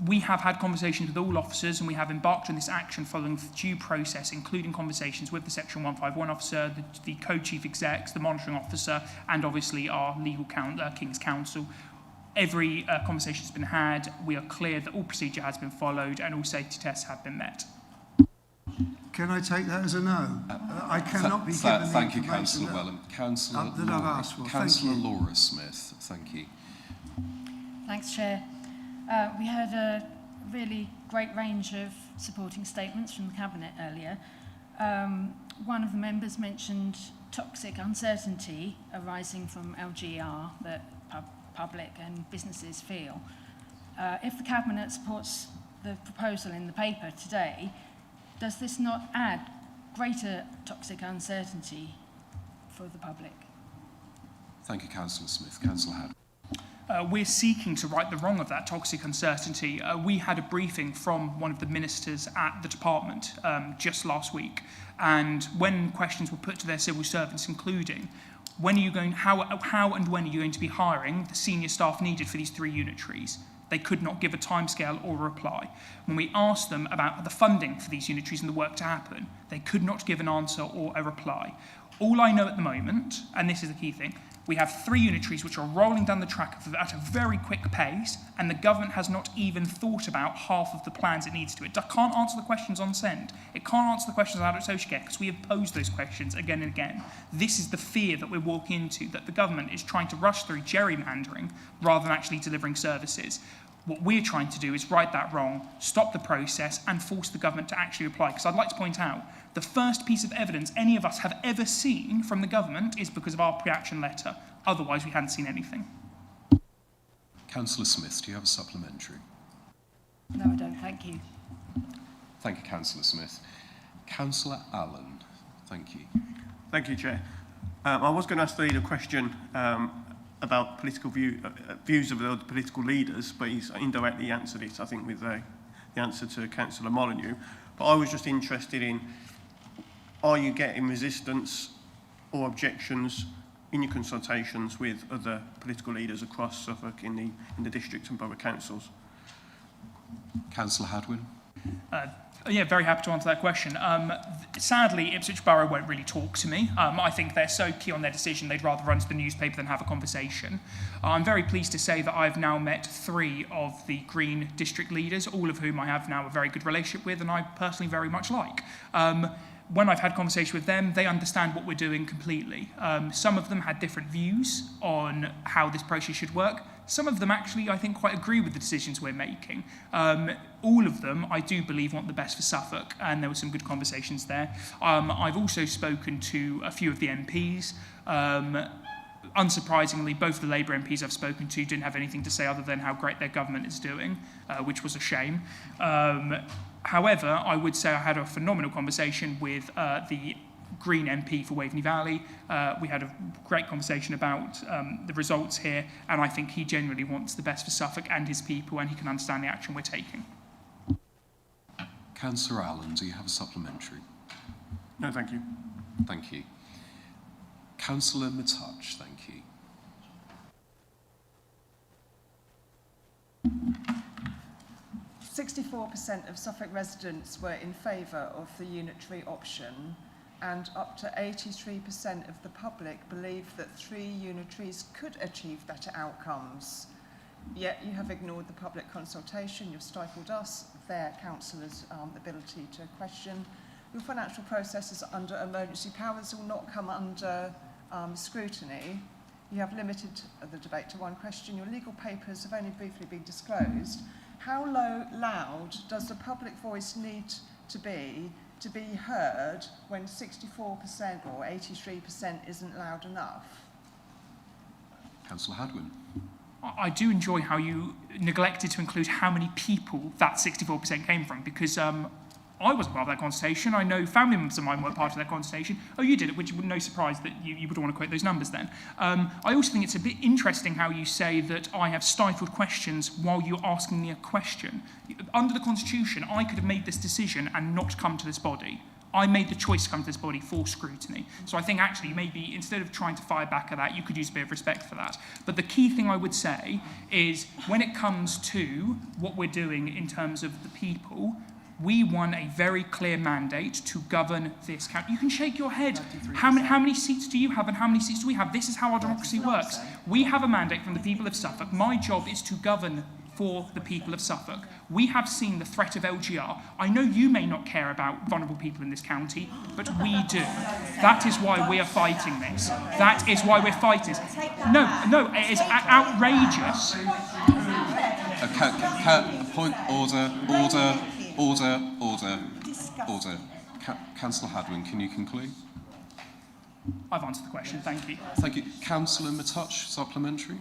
We have had conversations with all officers and we have embarked on this action following due process, including conversations with the Section 151 officer, the co-chief execs, the monitoring officer, and obviously our legal King's Counsel. Every conversation has been had. We are clear that all procedure has been followed and all safety tests have been met. Can I take that as a no? I cannot be given the thank you, information Councillor Wellen. Councillor that I've asked for. Councillor Laura Smith, thank you. Thanks, Chair. We heard a really great range of supporting statements from the Cabinet earlier. One of the members mentioned toxic uncertainty arising from LGR that public and businesses feel. If the Cabinet supports the proposal in the paper today, does this not add greater toxic uncertainty for the public? Thank you, Councillor Smith. Councillor Hadwin. We're seeking to right the wrong of that toxic uncertainty. We had a briefing from one of the ministers at the department just last week, and when questions were put to their civil servants, including when are you going, how and when are you going to be hiring the senior staff needed for these 3 unitaries? They could not give a timescale or a reply. When we asked them about the funding for these unitaries and the work to happen, they could not give an answer or a reply. All I know at the moment, and this is the key thing, we have 3 unitaries which are rolling down the track at a very quick pace, and the government has not even thought about half of the plans it needs to. It can't answer the questions on send. It can't answer the questions on adult social care, because we have posed those questions again and again. This is the fear that we're walking into, that the government is trying to rush through gerrymandering rather than actually delivering services. What we're trying to do is right that wrong, stop the process, and force the government to actually reply. Because I'd like to point out, the first piece of evidence any of us have ever seen from the government is because of our pre-action letter. Otherwise, we hadn't seen anything. Councillor Smith, do you have a supplementary? No, I don't. Thank you. Thank you, Councillor Smith. Councillor Allen, thank you. Thank you, Chair. I was going to ask the leader a question about political views of the political leaders, but he's indirectly answered it, I think, with the answer to Councillor Molyneux. But I was just interested in, are you getting resistance or objections in your consultations with other political leaders across Suffolk in the district and borough councils? Councillor Hadwin. Yeah, very happy to answer that question. Sadly, Ipswich Borough won't really talk to me. I think they're so key on their decision, they'd rather run to the newspaper than have a conversation. I'm very pleased to say that I've now met 3 of the Green district leaders, all of whom I have now a very good relationship with and I personally very much like. When I've had conversation with them, they understand what we're doing completely. Some of them had different views on how this process should work. some of them actually, I think, quite agree with the decisions we're making. All of them, I do believe, want the best for Suffolk, and there were some good conversations there. I've also spoken to a few of the MPs. Unsurprisingly, both of the Labour MPs I've spoken to didn't have anything to say other than how great their government is doing, which was a shame. However, I would say I had a phenomenal conversation with the Green MP for Waveney Valley. We had a great conversation about the results here, and I think he genuinely wants the best for Suffolk and his people, and he can understand the action we're taking. Councillor Allen, do you have a supplementary? No, thank you. Thank you. Councillor Matouch, thank you. 64% of Suffolk residents were in favour of the unitary option, and up to 83% of the public believe that 3 unitaries could achieve better outcomes. Yet you have ignored the public consultation, you've stifled us, their councillors' ability to question. Your financial processes under emergency powers will not come under scrutiny. You have limited the debate to 1 question. Your legal papers have only briefly been disclosed. How loud does the public voice need to be heard when 64% or 83% isn't loud enough? Councillor Hadwin. I do enjoy how you neglected to include how many people that 64% came from, because I wasn't part of that consultation. I know family members of mine weren't part of that consultation. Oh, you did it, which would no surprise that you would want to quote those numbers then. I also think it's a bit interesting how you say that I have stifled questions while you're asking me a question. Under the Constitution, I could have made this decision and not come to this body. I made the choice to come to this body for scrutiny. So I think actually maybe instead of trying to fire back at that, you could use a bit of respect for that. But the key thing I would say is when it comes to what we're doing in terms of the people, we won a very clear mandate to govern this county. You can shake your head. How many seats do you have and how many seats do we have? This is how our democracy works. We have a mandate from the people of Suffolk. My job is to govern for the people of Suffolk. We have seen the threat of LGR. I know you may not care about vulnerable people in this county, but we do. That is why we are fighting this. That is why we're fighting this. No, it is outrageous. Point, order. Councillor Hadwin, can you conclude? I've answered the question, thank you. Thank you. Councillor Matouch, supplementary?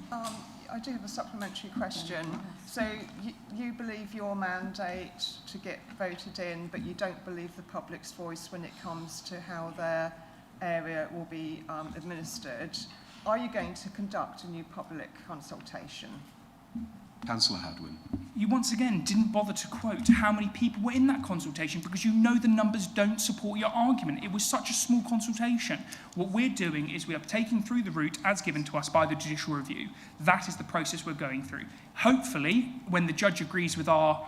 I do have a supplementary question. So you believe your mandate to get voted in, but you don't believe the public's voice when it comes to how their area will be administered. Are you going to conduct a new public consultation? Councillor Hadwin. You once again didn't bother to quote how many people were in that consultation because you know the numbers don't support your argument. It was such a small consultation. What we're doing is we are taking through the route as given to us by the judicial review. That is the process we're going through. Hopefully, when the judge agrees with our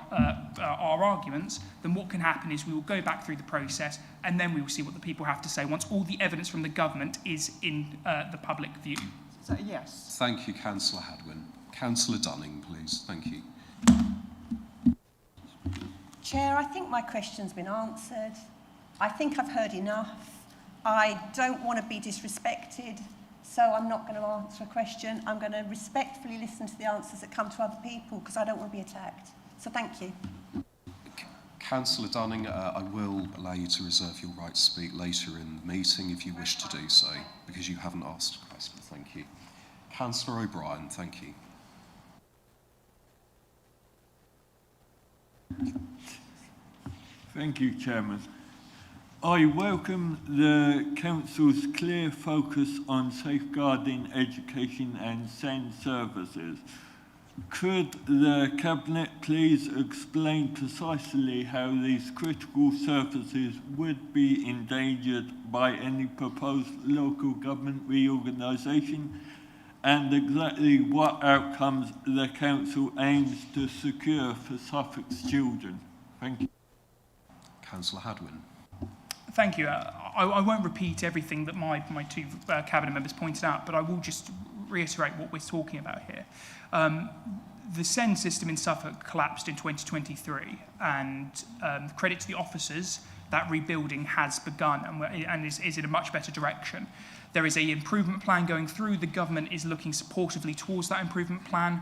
arguments, then what can happen is we will go back through the process and then we will see what the people have to say once all the evidence from the government is in the public view. So, yes. Thank you, Councillor Hadwin. Councillor Dunning, please. Thank you. Chair, I think my question's been answered. I think I've heard enough. I don't want to be disrespected, so I'm not going to answer a question. I'm going to respectfully listen to the answers that come to other people because I don't want to be attacked. So thank you. Councillor Dunning, I will allow you to reserve your right to speak later in the meeting if you wish to do so, because you haven't asked a question. Thank you. Councillor O'Brien, thank you. Thank you, Chairman. I welcome the Council's clear focus on safeguarding education and SEND services. Could the Cabinet please explain precisely how these critical services would be endangered by any proposed local government reorganisation, and exactly what outcomes the Council aims to secure for Suffolk's children? Thank you. Councillor Hadwin. Thank you. I won't repeat everything that my two Cabinet members pointed out, but I will just reiterate what we're talking about here. The SEND system in Suffolk collapsed in 2023, and credit to the officers, that rebuilding has begun and is in a much better direction. There is an improvement plan going through. The government is looking supportively towards that improvement plan.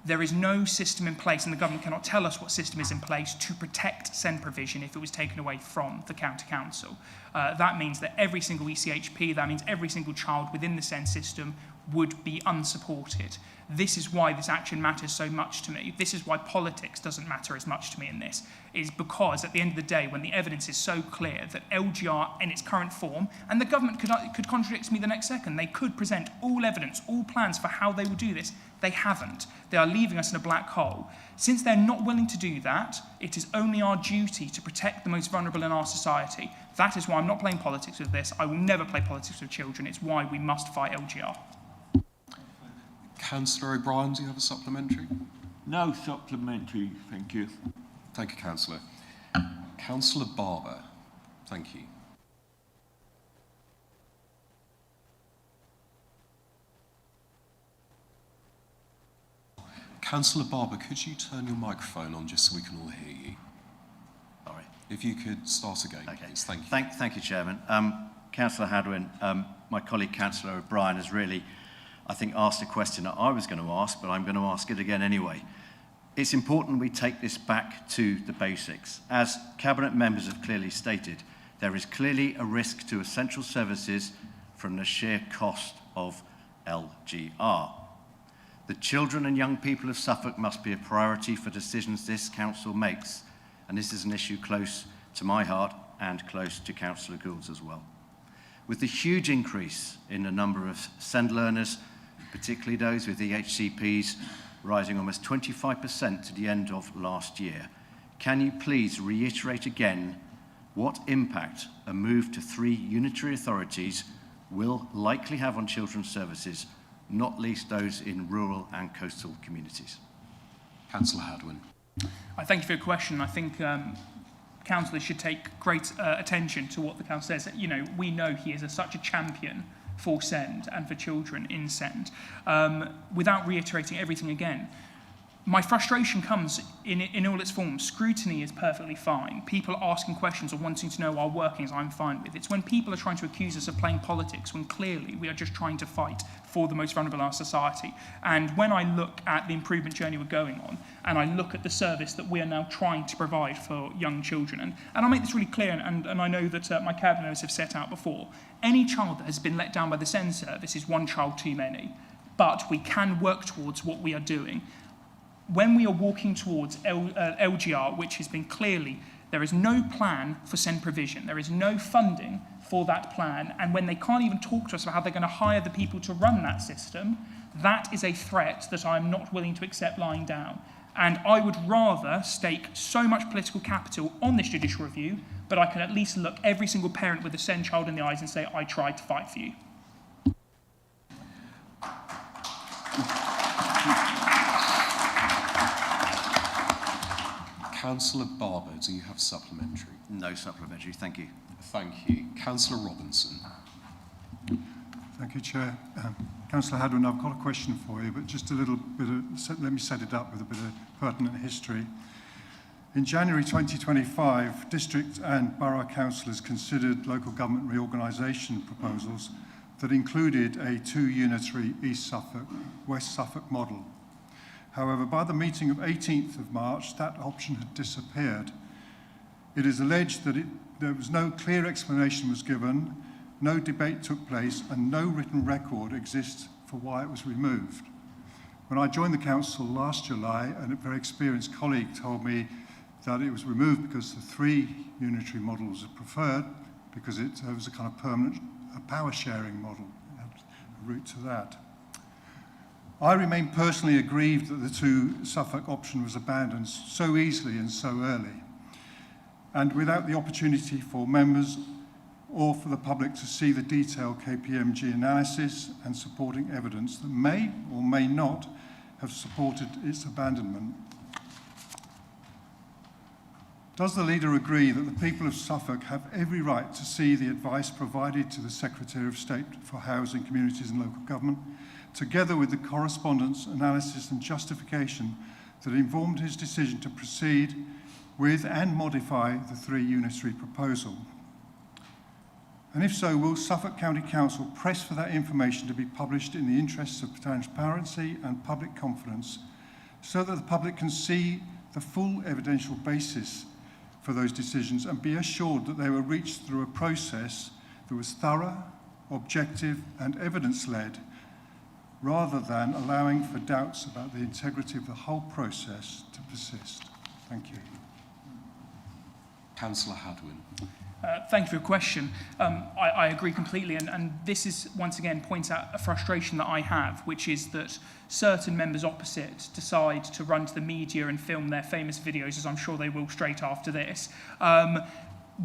There is no system in place, and the government cannot tell us what system is in place to protect SEND provision if it was taken away from the county council. That means that every single ECHP, that means every single child within the SEND system would be unsupported. This is why this action matters so much to me. This is why politics doesn't matter as much to me in this, is because at the end of the day, when the evidence is so clear that LGR in its current form, and the government could contradict me the next second, they could present all evidence, all plans for how they will do this. They haven't. They are leaving us in a black hole. Since they're not willing to do that, it is only our duty to protect the most vulnerable in our society. That is why I'm not playing politics with this. I will never play politics with children. It's why we must fight LGR. Councillor O'Brien, do you have a supplementary? No supplementary, thank you. Thank you, Councillor. Councillor Barber, thank you. Councillor Barber, could you turn your microphone on just so we can all hear you? Sorry. If you could start again, okay. Please. Thank you. Thank you, Chairman. Councillor Hadwin, my colleague Councillor O'Brien has really, I think, asked a question that I was going to ask, but I'm going to ask it again anyway. It's important we take this back to the basics. As Cabinet members have clearly stated, there is clearly a risk to essential services from the sheer cost of LGR. The children and young people of Suffolk must be a priority for decisions this council makes, and this is an issue close to my heart and close to Councillor Gould's as well. With the huge increase in the number of SEND learners, particularly those with EHCPs, rising almost 25% to the end of last year, can you please reiterate again what impact a move to 3 unitary authorities will likely have on children's services, not least those in rural and coastal communities? Councillor Hadwin. I thank you for your question. I think councillors should take great attention to what the council says. You know, we know he is such a champion for SEND and for children in SEND. Without reiterating everything again, my frustration comes in all its forms. Scrutiny is perfectly fine. People asking questions or wanting to know our workings, I'm fine with. It's when people are trying to accuse us of playing politics when clearly we are just trying to fight for the most vulnerable in our society. And when I look at the improvement journey we're going on, and I look at the service that we are now trying to provide for young children, and I'll make this really clear, and I know that my cabinet members have set out before, any child that has been let down by the SEND service is one child too many. But we can work towards what we are doing. When we are walking towards LGR, which has been clearly, there is no plan for SEND provision, there is no funding for that plan, and when they can't even talk to us about how they're going to hire the people to run that system, that is a threat that I'm not willing to accept lying down. And I would rather stake so much political capital on this judicial review, but I can at least look every single parent with a SEND child in the eyes and say, I tried to fight for you. Councillor Barber, do you have supplementary? No supplementary, thank you. Thank you. Councillor Robinson. Thank you, Chair. Councillor Hadwin, I've got a question for you, but just a little bit of, let me set it up with a bit of pertinent history. In January 2025, district and borough councillors considered local government reorganisation proposals that included a 2-unitary East Suffolk, West Suffolk model. However, by the meeting of 18th of March, that option had disappeared. It is alleged that there was no clear explanation was given, no debate took place, and no written record exists for why it was removed. When I joined the council last July, a very experienced colleague told me that it was removed because the 3 unitary models are preferred, because it was a kind of permanent power sharing model, a route to that. I remain personally aggrieved that the 2 Suffolk option was abandoned so easily and so early, and without the opportunity for members or for the public to see the detailed KPMG analysis and supporting evidence that may or may not have supported its abandonment. Does the leader agree that the people of Suffolk have every right to see the advice provided to the Secretary of State for Housing, Communities and Local Government, together with the correspondence, analysis and justification that informed his decision to proceed with and modify the 3 unitary proposal? And if so, will Suffolk County Council press for that information to be published in the interests of transparency and public confidence so that the public can see the full evidential basis for those decisions and be assured that they were reached through a process that was thorough, objective and evidence-led, rather than allowing for doubts about the integrity of the whole process to persist? Thank you. Councillor Hadwin. Thank you for your question. I agree completely, and this is, once again, points out a frustration that I have, which is that certain members opposite decide to run to the media and film their famous videos, as I'm sure they will straight after this.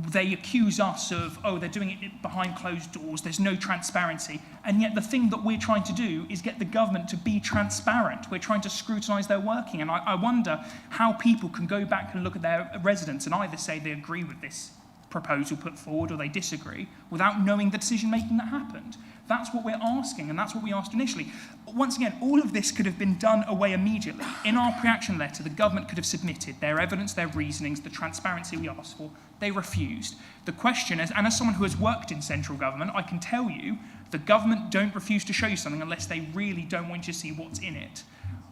They accuse us of, oh, they're doing it behind closed doors, there's no transparency, and yet the thing that we're trying to do is get the government to be transparent. We're trying to scrutinise their working, and I wonder how people can go back and look at their residents and either say they agree with this proposal put forward or they disagree without knowing the decision making that happened. That's what we're asking, and that's what we asked initially. Once again, all of this could have been done away immediately. In our pre-action letter, the government could have submitted their evidence, their reasonings, the transparency we asked for. They refused. The question is, and as someone who has worked in central government, I can tell you, the government don't refuse to show you something unless they really don't want you to see what's in it.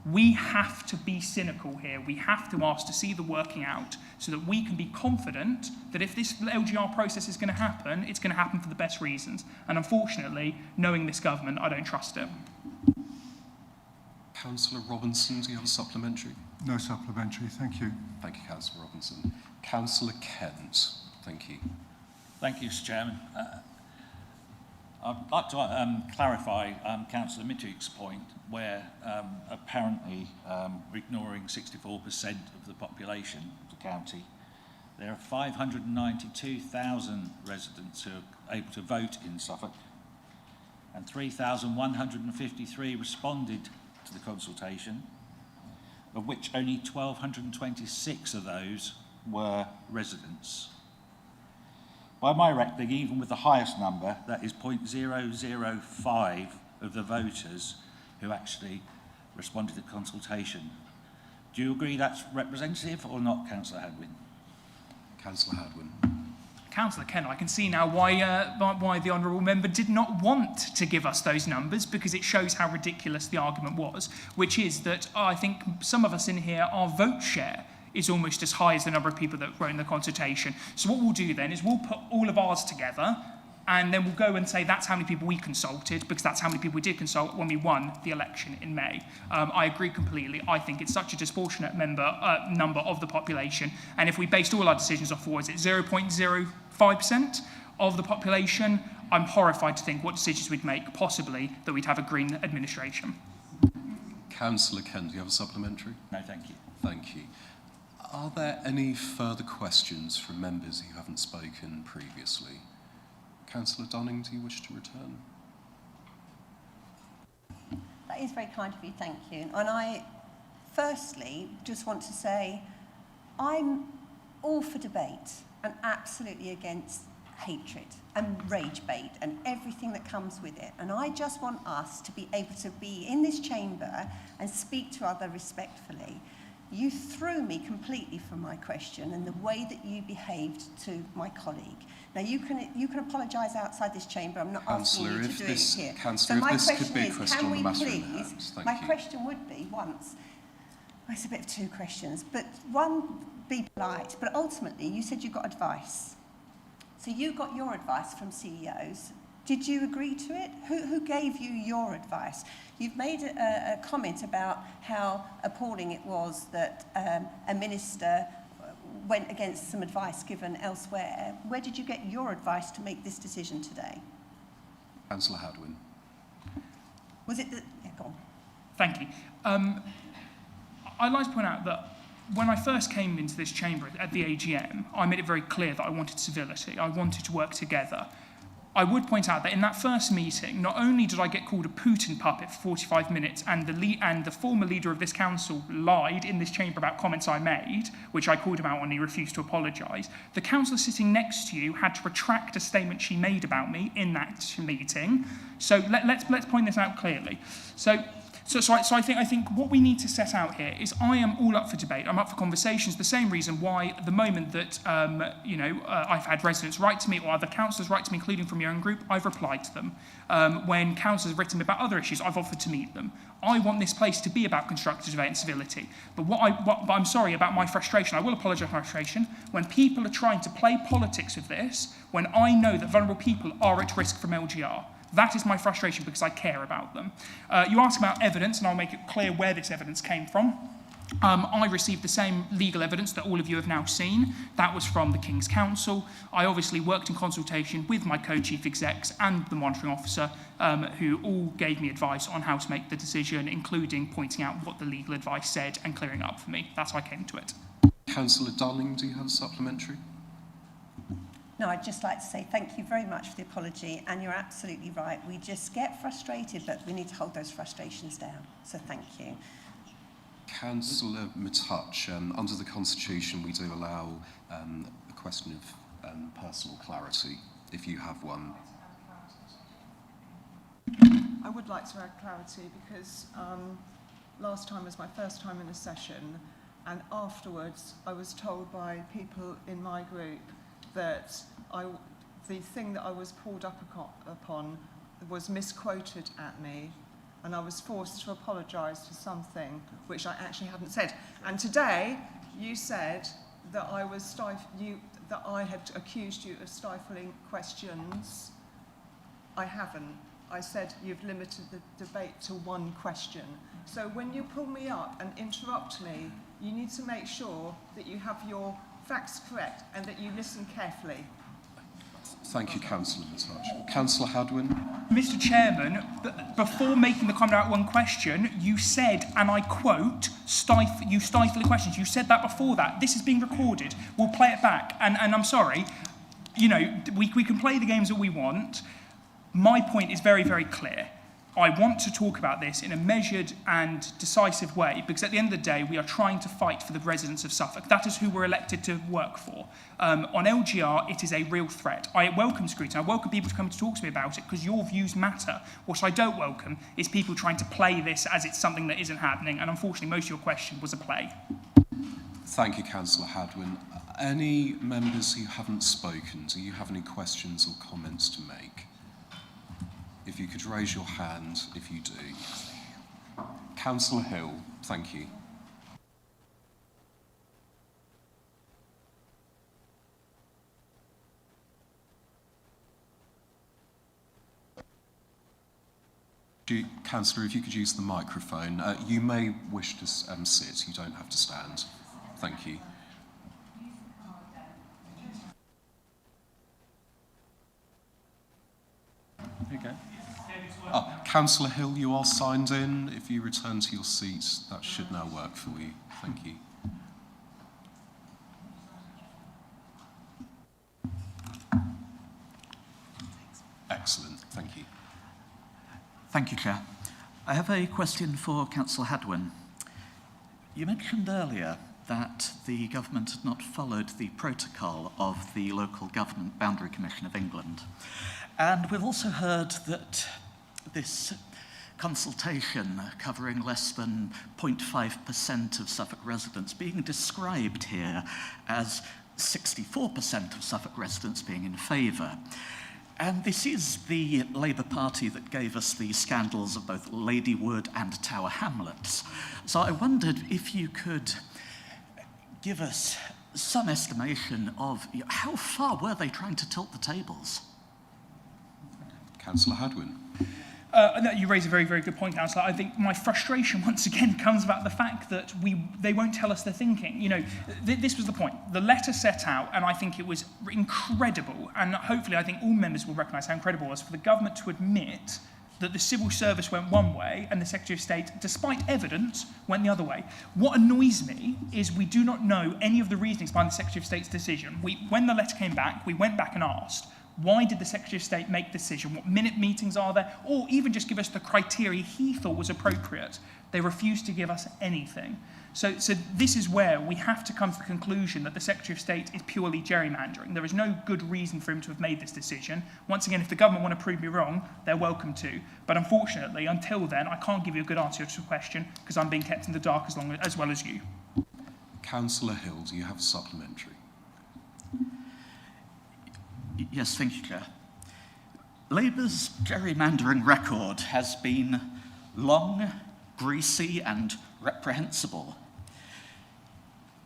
We have to be cynical here. We have to ask to see the working out so that we can be confident that if this LGR process is going to happen, it's going to happen for the best reasons. And unfortunately, knowing this government, I don't trust it. Councillor Robinson, do you have a supplementary? No supplementary, thank you. Thank you, Councillor Robinson. Councillor Kent, thank you. Thank you, Mr. Chairman. I'd like to clarify Councillor Mittick's point, where apparently we're ignoring 64% of the population of the county. There are 592,000 residents who are able to vote in Suffolk, and 3,153 responded to the consultation, of which only 1,226 of those were residents. By my reckoning, even with the highest number, that is 0.005 of the voters who actually responded to the consultation. Do you agree that's representative or not, Councillor Hadwin? Councillor Hadwin. Councillor Kent, I can see now why the honourable member did not want to give us those numbers, because it shows how ridiculous the argument was, which is that I think some of us in here, our vote share is almost as high as the number of people that were in the consultation. So what we'll do then is we'll put all of ours together, and then we'll go and say that's how many people we consulted, because that's how many people we did consult when we won the election in May. I agree completely. I think it's such a disproportionate number of the population, and if we based all our decisions off, what is it, 0.05% of the population, I'm horrified to think what decisions we'd make, possibly that we'd have a Green administration. Councillor Kent, do you have a supplementary? No, thank you. Thank you. Are there any further questions from members who haven't spoken previously? Councillor Dunning, do you wish to return? That is very kind of you, thank you. And I, firstly, just want to say I'm all for debate and absolutely against hatred and rage bait and everything that comes with it. And I just want us to be able to be in this chamber and speak to others respectfully. You threw me completely from my question and the way that you behaved to my colleague. Now, you can apologise outside this chamber. I'm not asking you to do it here. Councillor, so my if this question could be a is, question can on the we matter in please, hand. Thank my you. question would be once, it's a bit of two questions, but one, be polite, but ultimately you said you got advice. So you got your advice from CEOs. Did you agree to it? Who gave you your advice? You've made a comment about how appalling it was that a minister went against some advice given elsewhere. Where did you get your advice to make this decision today? Councillor Hadwin. Was it the... Yeah, go on. Thank you. I'd like to point out that when I first came into this chamber at the AGM, I made it very clear that I wanted civility. I wanted to work together. I would point out that in that first meeting, not only did I get called a Putin puppet for 45 minutes, and the former leader of this council lied in this chamber about comments I made, which I called him out when he refused to apologise. The councillor sitting next to you had to retract a statement she made about me in that meeting. So let's point this out clearly. So So I think what we need to set out here is I am all up for debate. I'm up for conversations. The same reason why at the moment that I've had residents write to me or other councillors write to me, including from your own group, I've replied to them. When councillors have written me about other issues, I've offered to meet them. I want this place to be about constructive debate and civility. But but I'm sorry about my frustration. I will apologise for my frustration. When people are trying to play politics with this, when I know that vulnerable people are at risk from LGR, that is my frustration because I care about them. You ask about evidence, and I'll make it clear where this evidence came from. I received the same legal evidence that all of you have now seen. That was from the King's Council. I obviously worked in consultation with my co-chief execs and the monitoring officer, who all gave me advice on how to make the decision, including pointing out what the legal advice said and clearing up for me. That's how I came to it. Councillor Darling, do you have a supplementary? No, I'd just like to say thank you very much for the apology, and you're absolutely right. We just get frustrated, but we need to hold those frustrations down. So thank you. Councillor Matuch, under the Constitution, we do allow a question of personal clarity, if you have one. I would like to add clarity because last time was my first time in a session, and afterwards I was told by people in my group that the thing that I was pulled up upon was misquoted at me, and I was forced to apologise for something which I actually hadn't said. And today, you said that that I had accused you of stifling questions. I haven't. I said you've limited the debate to one question. So when you pull me up and interrupt me, you need to make sure that you have your facts correct and that you listen carefully. Thank you, Councillor Matuch. Councillor Hadwin. Mr. Chairman, before making the comment about one question, you said, and I quote, you stifle the questions. You said that before that. This is being recorded. We'll play it back. And I'm sorry, you know, we can play the games that we want. My point is very, very clear. I want to talk about this in a measured and decisive way because at the end of the day, we are trying to fight for the residents of Suffolk. That is who we're elected to work for. On LGR, it is a real threat. I welcome scrutiny. I welcome people to come to talk to me about it because your views matter. What I don't welcome is people trying to play this as it's something that isn't happening. And unfortunately, most of your question was a play. Thank you, Councillor Hadwin. Any members who haven't spoken, do you have any questions or comments to make? If you could raise your hand, if you do. Councillor Hill, thank you. Councillor, if you could use the microphone. You may wish to sit, you don't have to stand. Thank you. Okay. Councillor Hill, you are signed in. If you return to your seats, that should now work for you. Thank you. Excellent. Thank you. Thank you, Chair. I have a question for Councillor Hadwin. You mentioned earlier that the government had not followed the protocol of the Local Government Boundary Commission of England. And we've also heard that this consultation covering less than 0.5% of Suffolk residents being described here as 64% of Suffolk residents being in favour. And this is the Labour Party that gave us the scandals of both Ladywood and Tower Hamlets. So I wondered if you could give us some estimation of how far were they trying to tilt the tables? Councillor Hadwin. You raise a very, very good point, Councillor. I think my frustration, once again, comes about the fact that they won't tell us their thinking. You know, this was the point. The letter set out, and I think it was incredible, and hopefully I think all members will recognise how incredible it was for the government to admit that the civil service went one way and the Secretary of State, despite evidence, went the other way. What annoys me is we do not know any of the reasonings behind the Secretary of State's decision. When the letter came back, we went back and asked, Why did the Secretary of State make the decision? What minute meetings are there? Or even just give us the criteria he thought was appropriate. They refused to give us anything. So this is where we have to come to the conclusion that the Secretary of State is purely gerrymandering. There is no good reason for him to have made this decision. Once again, if the government want to prove me wrong, they're welcome to. But unfortunately, until then, I can't give you a good answer to the question because I'm being kept in the dark as well as you. Councillor Hill, do you have a supplementary? Yes, thank you, Chair. Labour's gerrymandering record has been long, greasy and reprehensible.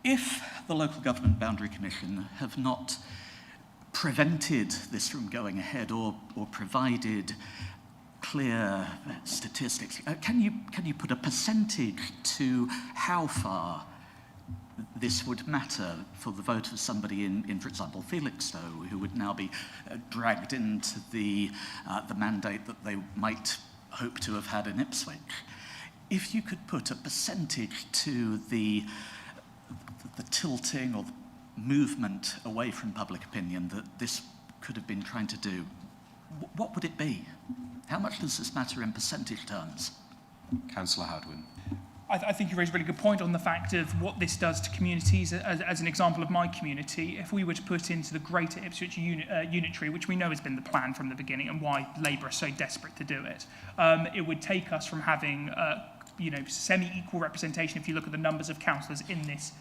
If the Local Government Boundary Commission have not prevented this from going ahead or provided clear statistics, can you put a percentage to how far this would matter for the vote of somebody in for example, Felixstowe, who would now be dragged into the mandate that they might hope to have had in Ipswich? If you could put a percentage to the tilting or the movement away from public opinion that this could have been trying to do, what would it be? How much does this matter in percentage terms? Councillor Hadwin. I think you raise a really good point on the fact of what this does to communities. As an example of my community, if we were to put into the Greater Ipswich Unitary, which we know has been the plan from the beginning and why Labour are so desperate to do it, it would take us from having semi-equal representation, if you look at the numbers of councillors in this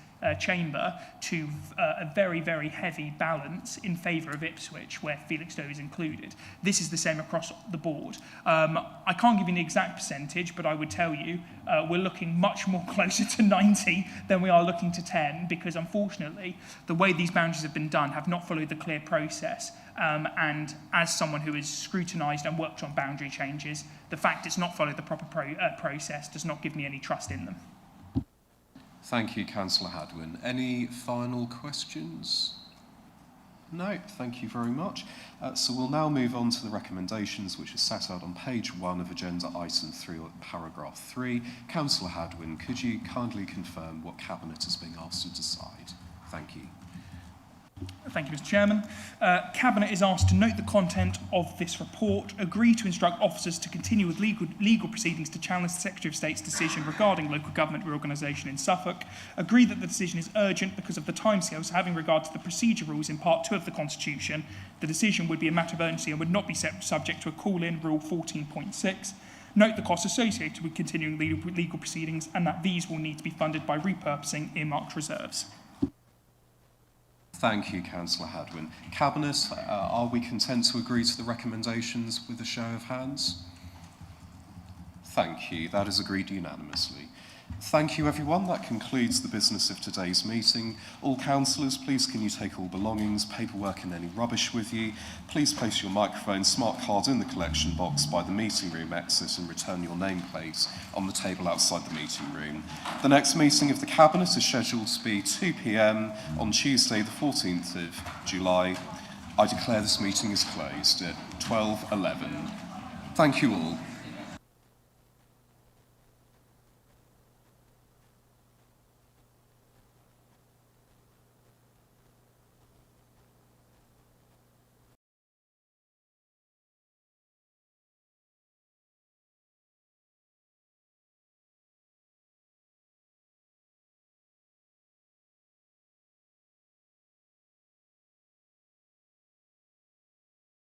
chamber, to a very, very heavy balance in favour of Ipswich, where Felixstowe is included. This is the same across the board. I can't give you an exact percentage, but I would tell you we're looking much more closer to 90 than we are looking to 10, because unfortunately, the way these boundaries have been done have not followed the clear process. And as someone who has scrutinised and worked on boundary changes, the fact it's not followed the proper process does not give me any trust in them. Thank you, Councillor Hadwin. Any final questions? No, thank you very much. So we'll now move on to the recommendations which are set out on page 1 of agenda item 3, paragraph 3. Councillor Hadwin, could you kindly confirm what Cabinet is being asked to decide? Thank you. Thank you, Mr. Chairman. Cabinet is asked to note the content of this report, agree to instruct officers to continue with legal proceedings to challenge the Secretary of State's decision regarding local government reorganisation in Suffolk, agree that the decision is urgent because of the timescales having regard to the procedure rules in Part 2 of the Constitution. The decision would be a matter of urgency and would not be subject to a call-in, Rule 14.6. Note the costs associated with continuing legal proceedings and that these will need to be funded by repurposing earmarked reserves. Thank you, Councillor Hadwin. Cabinet, are we content to agree to the recommendations with a show of hands? Thank you. That is agreed unanimously. Thank you, everyone. That concludes the business of today's meeting. All councillors, please can you take all belongings, paperwork and any rubbish with you. Please place your microphone, smart card in the collection box by the meeting room exit and return your nameplate on the table outside the meeting room. The next meeting of the Cabinet is scheduled to be 2 p.m. on Tuesday, the 14th of July. I declare this meeting is closed at 12:11. Thank you all.